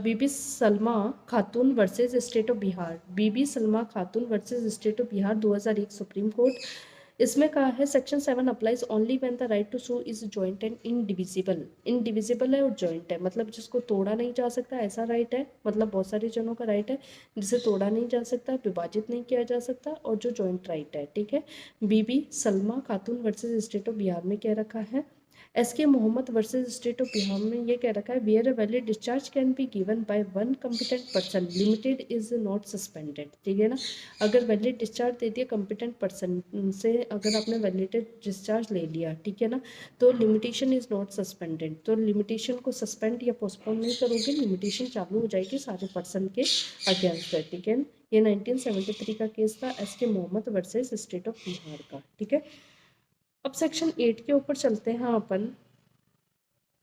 Bibi Salma Khatoon versus state of Bihar, Bibi Salma Khatoon versus state of Bihar 2001 supreme court. इसमें कहा है section 7 applies only when the right to sue is joint and indivisible, indivisible है और जॉइंट है, मतलब जिसको तोड़ा नहीं जा सकता ऐसा राइट है, मतलब बहुत सारे जनों का राइट है जिसे तोड़ा नहीं जा सकता, विभाजित नहीं किया जा सकता, और जो जॉइंट राइट है, ठीक है। बीबी Salma Khatoon versus state of Bihar में क्या रखा है, S K. Mohammad versus state of Bihar में ये कह रखा है where a valid discharge can be given by one competent person limited is not suspended, ठीक है ना। अगर वैलिड डिस्चार्ज दे दिया कॉम्पिटेंट पर्सन से, अगर आपने वैलिड डिस्चार्ज ले लिया, ठीक है ना, तो लिमिटेशन इज नॉट सस्पेंडेड, तो लिमिटेशन को सस्पेंड या पोस्टपोन नहीं करोगे, लिमिटेशन चालू हो जाएगी सारे पर्सन के अगेंस्ट है, ठीक है। ये 1973 का केस था, S K. Mohammad versus state of Bihar का, ठीक है। अब सेक्शन 8 के ऊपर चलते हैं अपन।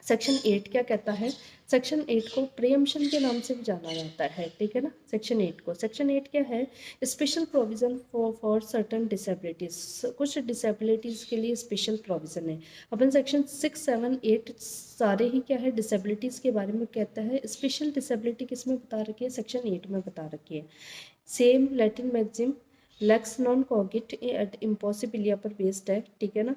सेक्शन 8 क्या कहता है, सेक्शन 8 को प्रीएम्पशन के नाम से भी जाना जाता है, ठीक है ना। सेक्शन 8 को, सेक्शन 8 क्या है, special provision for certain disabilities, कुछ डिसेबिलिटीज़ के लिए स्पेशल प्रोविजन है। अपन सेक्शन 6, 7, 8 सारे ही क्या है, डिसेबिलिटीज़ के बारे में कहता है। स्पेशल डिसेबिलिटी किस में बता रखी है, सेक्शन 8 में बता रखी है। Same Latin maxim lex non cogit ad impossibilia पर बेस्ड है, ठीक है ना।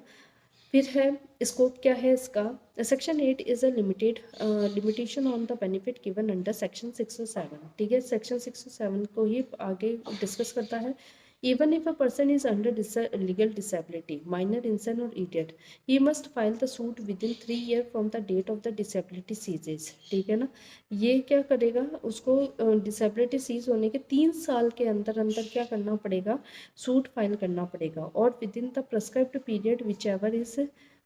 फिर है स्कोप क्या है इसका, section 8 is a limitation on the benefit given under section 6 और 7, ठीक है। सेक्शन 6 और 7 को ही आगे डिस्कस करता है। Even if a person is under legal disability minor insane or idiot, he must file the suit within 3 year from the date of the disability ceases, ठीक है ना। ये क्या करेगा, उसको डिसेबिलिटी सीज होने के 3 साल के अंदर अंदर क्या करना पड़ेगा, सूट फाइल करना पड़ेगा, और with in the prescribed period which ever is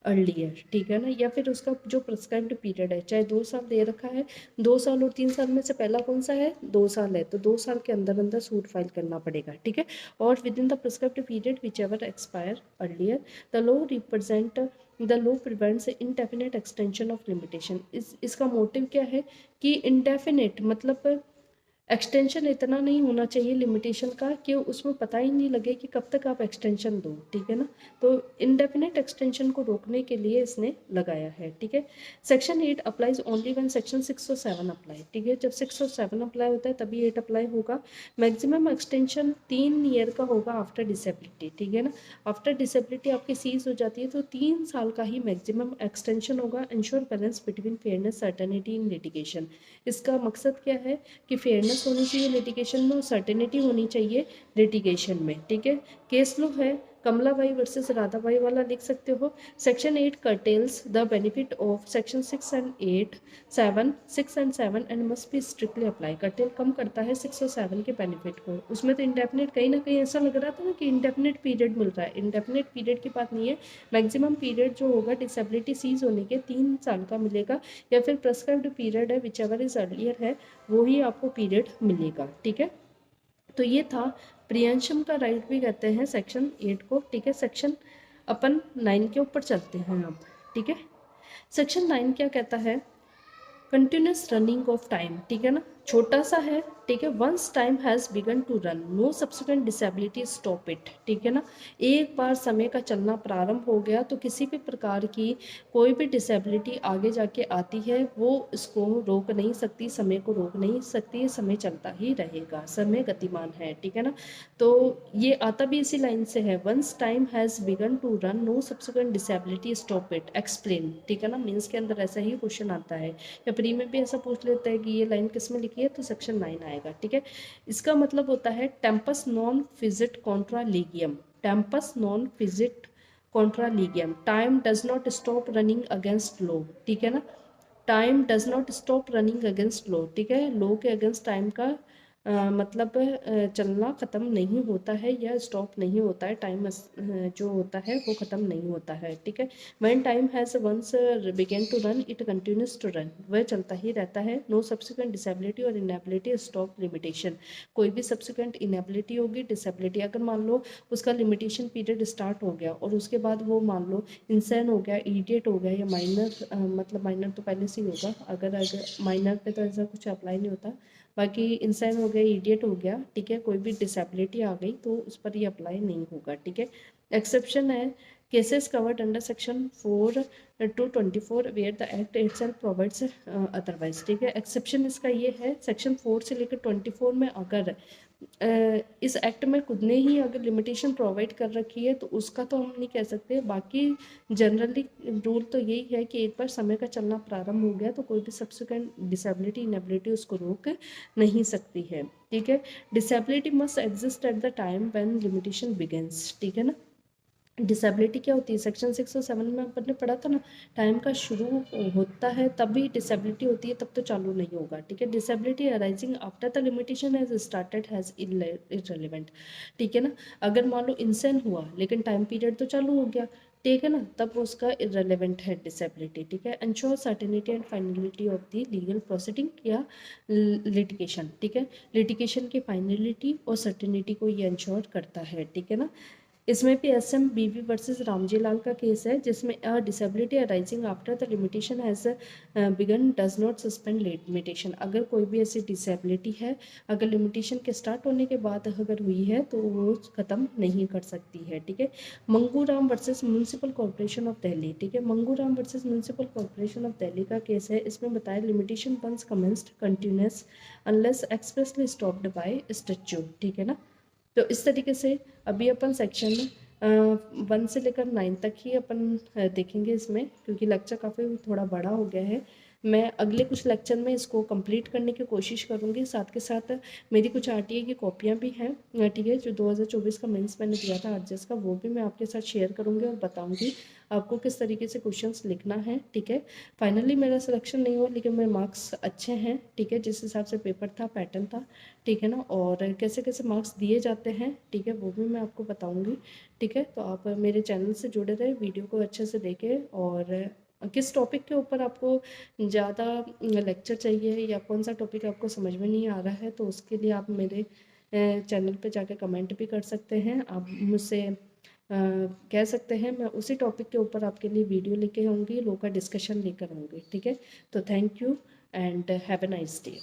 earlier, ठीक है ना। या फिर उसका जो प्रेस्क्राइब्ड पीरियड है, चाहे 2 साल दे रखा है, 2 साल और 3 साल में से पहला कौन सा है, 2 साल है, तो 2 साल के अंदर अंदर सूट फाइल करना पड़ेगा, ठीक है। और with in the prescribed period which ever expire earlier, the law prevents indefinite extension of limitation. इसका मोटिव क्या है कि इंडेफिनिट मतलब एक्सटेंशन इतना नहीं होना चाहिए लिमिटेशन का कि उसमें पता ही नहीं लगे कि कब तक आप एक्सटेंशन दो, ठीक है ना। तो इनडेफिनेट एक्सटेंशन को रोकने के लिए इसने लगाया है, ठीक है। Section 8 applies only when section 6 और 7 अप्लाई, ठीक है। जब 6 और 7 अप्लाई होता है तभी 8 अप्लाई होगा। मैक्सिमम एक्सटेंशन 3 ईयर का होगा आफ्टर डिसेबिलिटी, ठीक है ना। आफ्टर डिसेबिलिटी आपकी सीज हो जाती है तो 3 साल का ही मैक्सिमम एक्सटेंशन होगा। Ensure balance between fairness certainty in litigation, इसका मकसद क्या है कि फेयरनेस होनी चाहिए लिटिगेशन में और सर्टेनिटी होनी चाहिए लिटिगेशन में, ठीक है। केस लो है कमलाबाई वर्सेस राधाबाई वाला लिख सकते हो। Section 8 curtails the benefit of section 6 and 8 7 and must be strictly apply. Curtail कम करता है 6 और 7 के बेनिफिट को। उसमें तो इंडेफिनिट कहीं ना कहीं ऐसा लग रहा था ना कि इंडेफिनिट पीरियड मिल रहा है, इंडेफिनिट पीरियड की बात नहीं है। मैक्सिमम पीरियड जो होगा डिसेबिलिटी सीज होने के 3 साल का मिलेगा, या फिर प्रेस्क्राइब्ड पीरियड है विच एवर इज अर्लियर है वो ही आपको पीरियड मिलेगा, ठीक है। तो ये था प्रियंशम का राइट भी कहते हैं सेक्शन 8 को, ठीक है। सेक्शन अपन 9 के ऊपर चलते हैं अब, ठीक है। सेक्शन 9 क्या कहता है, कंटिन्यूस रनिंग ऑफ टाइम, ठीक है ना, छोटा सा है, ठीक है। Once time has begun to run no subsequent disability stop it, ठीक है ना। एक बार समय का चलना प्रारंभ हो गया तो किसी भी प्रकार की कोई भी डिसेबिलिटी आगे जाके आती है वो इसको रोक नहीं सकती, समय को रोक नहीं सकती, समय चलता ही रहेगा, समय गतिमान है, ठीक है ना। तो ये आता भी इसी लाइन से है, once time has begun to run no subsequent disability stop it explain, ठीक है ना। मीन्स के अंदर ऐसा ही क्वेश्चन आता है, या प्री में भी ऐसा पूछ लेता है कि ये लाइन किस में लिखी है, तो सेक्शन 9 आएगा, ठीक है। इसका मतलब होता है tempus non fugit contra legem, tempus non fugit contra legem, time does not stop running against law, ठीक है ना। Time does not stop running against law, ठीक है। लॉ के अगेंस्ट टाइम का मतलब चलना ख़त्म नहीं होता है या स्टॉप नहीं होता है, टाइम जो होता है वो ख़त्म नहीं होता है, ठीक है। When time has once begun to run it continues to run, वह चलता ही रहता है। No subsequent disability or inability stop limitation, कोई भी सब्सिक्वेंट इनेबिलिटी होगी, डिसेबिलिटी, अगर मान लो उसका लिमिटेशन पीरियड स्टार्ट हो गया और उसके बाद वो मान लो इंसान हो गया, इडियट हो गया, या माइनर, मतलब माइनर तो पहले से ही होगा, अगर माइनर पे तो ऐसा कुछ अप्लाई नहीं होता, बाकी इंसान हो गया, इडियट हो गया, ठीक है, कोई भी डिसेबिलिटी आ गई तो उस पर ये अप्लाई नहीं होगा, ठीक है। एक्सेप्शन है cases covered under section 4 to 24 where the act itself provides otherwise, ठीक है। एक्सेप्शन इसका ये है, सेक्शन 4 से लेकर 24 में अगर इस एक्ट में खुद ने ही अगर लिमिटेशन प्रोवाइड कर रखी है तो उसका तो हम नहीं कह सकते, बाकी जनरली रूल तो यही है कि एक बार समय का चलना प्रारंभ हो गया तो कोई भी सब्सिक्वेंट डिसेबिलिटी इनेबिलिटी उसको रोक नहीं सकती है, ठीक है। Disability must exist at the time when limitation begins, ठीक है ना। डिसेबिलिटी क्या होती है, सेक्शन 6 और 7 में अपन ने पढ़ा था ना, टाइम का शुरू होता है तभी डिसेबिलिटी होती है, तब तो चालू नहीं होगा, ठीक है। Disability arising after the limitation has started has irrelevant, ठीक है ना। अगर मान लो इंसान हुआ लेकिन टाइम पीरियड तो चालू हो गया, ठीक है ना, तब उसका इररिलेवेंट है डिसेबिलिटी, ठीक है। Ensure certainty and finality of the legal proceeding या लिटिगेशन, ठीक है। लिटिगेशन की फाइनलिटी और सर्टेनिटी को ये एंश्योर करता है, ठीक है ना। इसमें भी SM बीवी वर्सेस रामजी लाल का केस है, जिसमें disability arising after the limitation has begun does not suspend limitation, अगर कोई भी ऐसी डिसेबिलिटी है, अगर लिमिटेशन के स्टार्ट होने के बाद अगर हुई है तो वो ख़त्म नहीं कर सकती है, ठीक है। Mangu Ram versus municipal corporation of Delhi, ठीक है। Mangu Ram versus municipal corporation of Delhi का केस है, इसमें बताया limitation once commenced continues unless expressly stopped by statute, ठीक है ना। तो इस तरीके से अभी अपन सेक्शन 1 से लेकर 9 तक ही अपन देखेंगे इसमें, क्योंकि लेक्चर काफ़ी थोड़ा बड़ा हो गया है। मैं अगले कुछ लेक्चर में इसको कंप्लीट करने की कोशिश करूँगी, साथ के साथ मेरी कुछ RTA की कॉपियाँ भी हैं, ठीक है, जो 2024 का मेंस मैंने दिया था RJS का, वो भी मैं आपके साथ शेयर करूँगी और बताऊँगी आपको किस तरीके से क्वेश्चंस लिखना है, ठीक है। फाइनली मेरा सिलेक्शन नहीं हुआ लेकिन मेरे मार्क्स अच्छे हैं, ठीक है, जिस हिसाब से पेपर था, पैटर्न था, ठीक है ना, और कैसे कैसे मार्क्स दिए जाते हैं, ठीक है, वो भी मैं आपको बताऊंगी, ठीक है। तो आप मेरे चैनल से जुड़े रहे, वीडियो को अच्छे से देखें, और किस टॉपिक के ऊपर आपको ज़्यादा लेक्चर चाहिए या कौन सा टॉपिक आपको समझ में नहीं आ रहा है, तो उसके लिए आप मेरे चैनल पे जाके कमेंट भी कर सकते हैं, आप मुझसे कह सकते हैं, मैं उसी टॉपिक के ऊपर आपके लिए वीडियो लेके आऊँगी, लोग का डिस्कशन लेकर आऊँगी, ठीक है। तो thank you and have a nice day.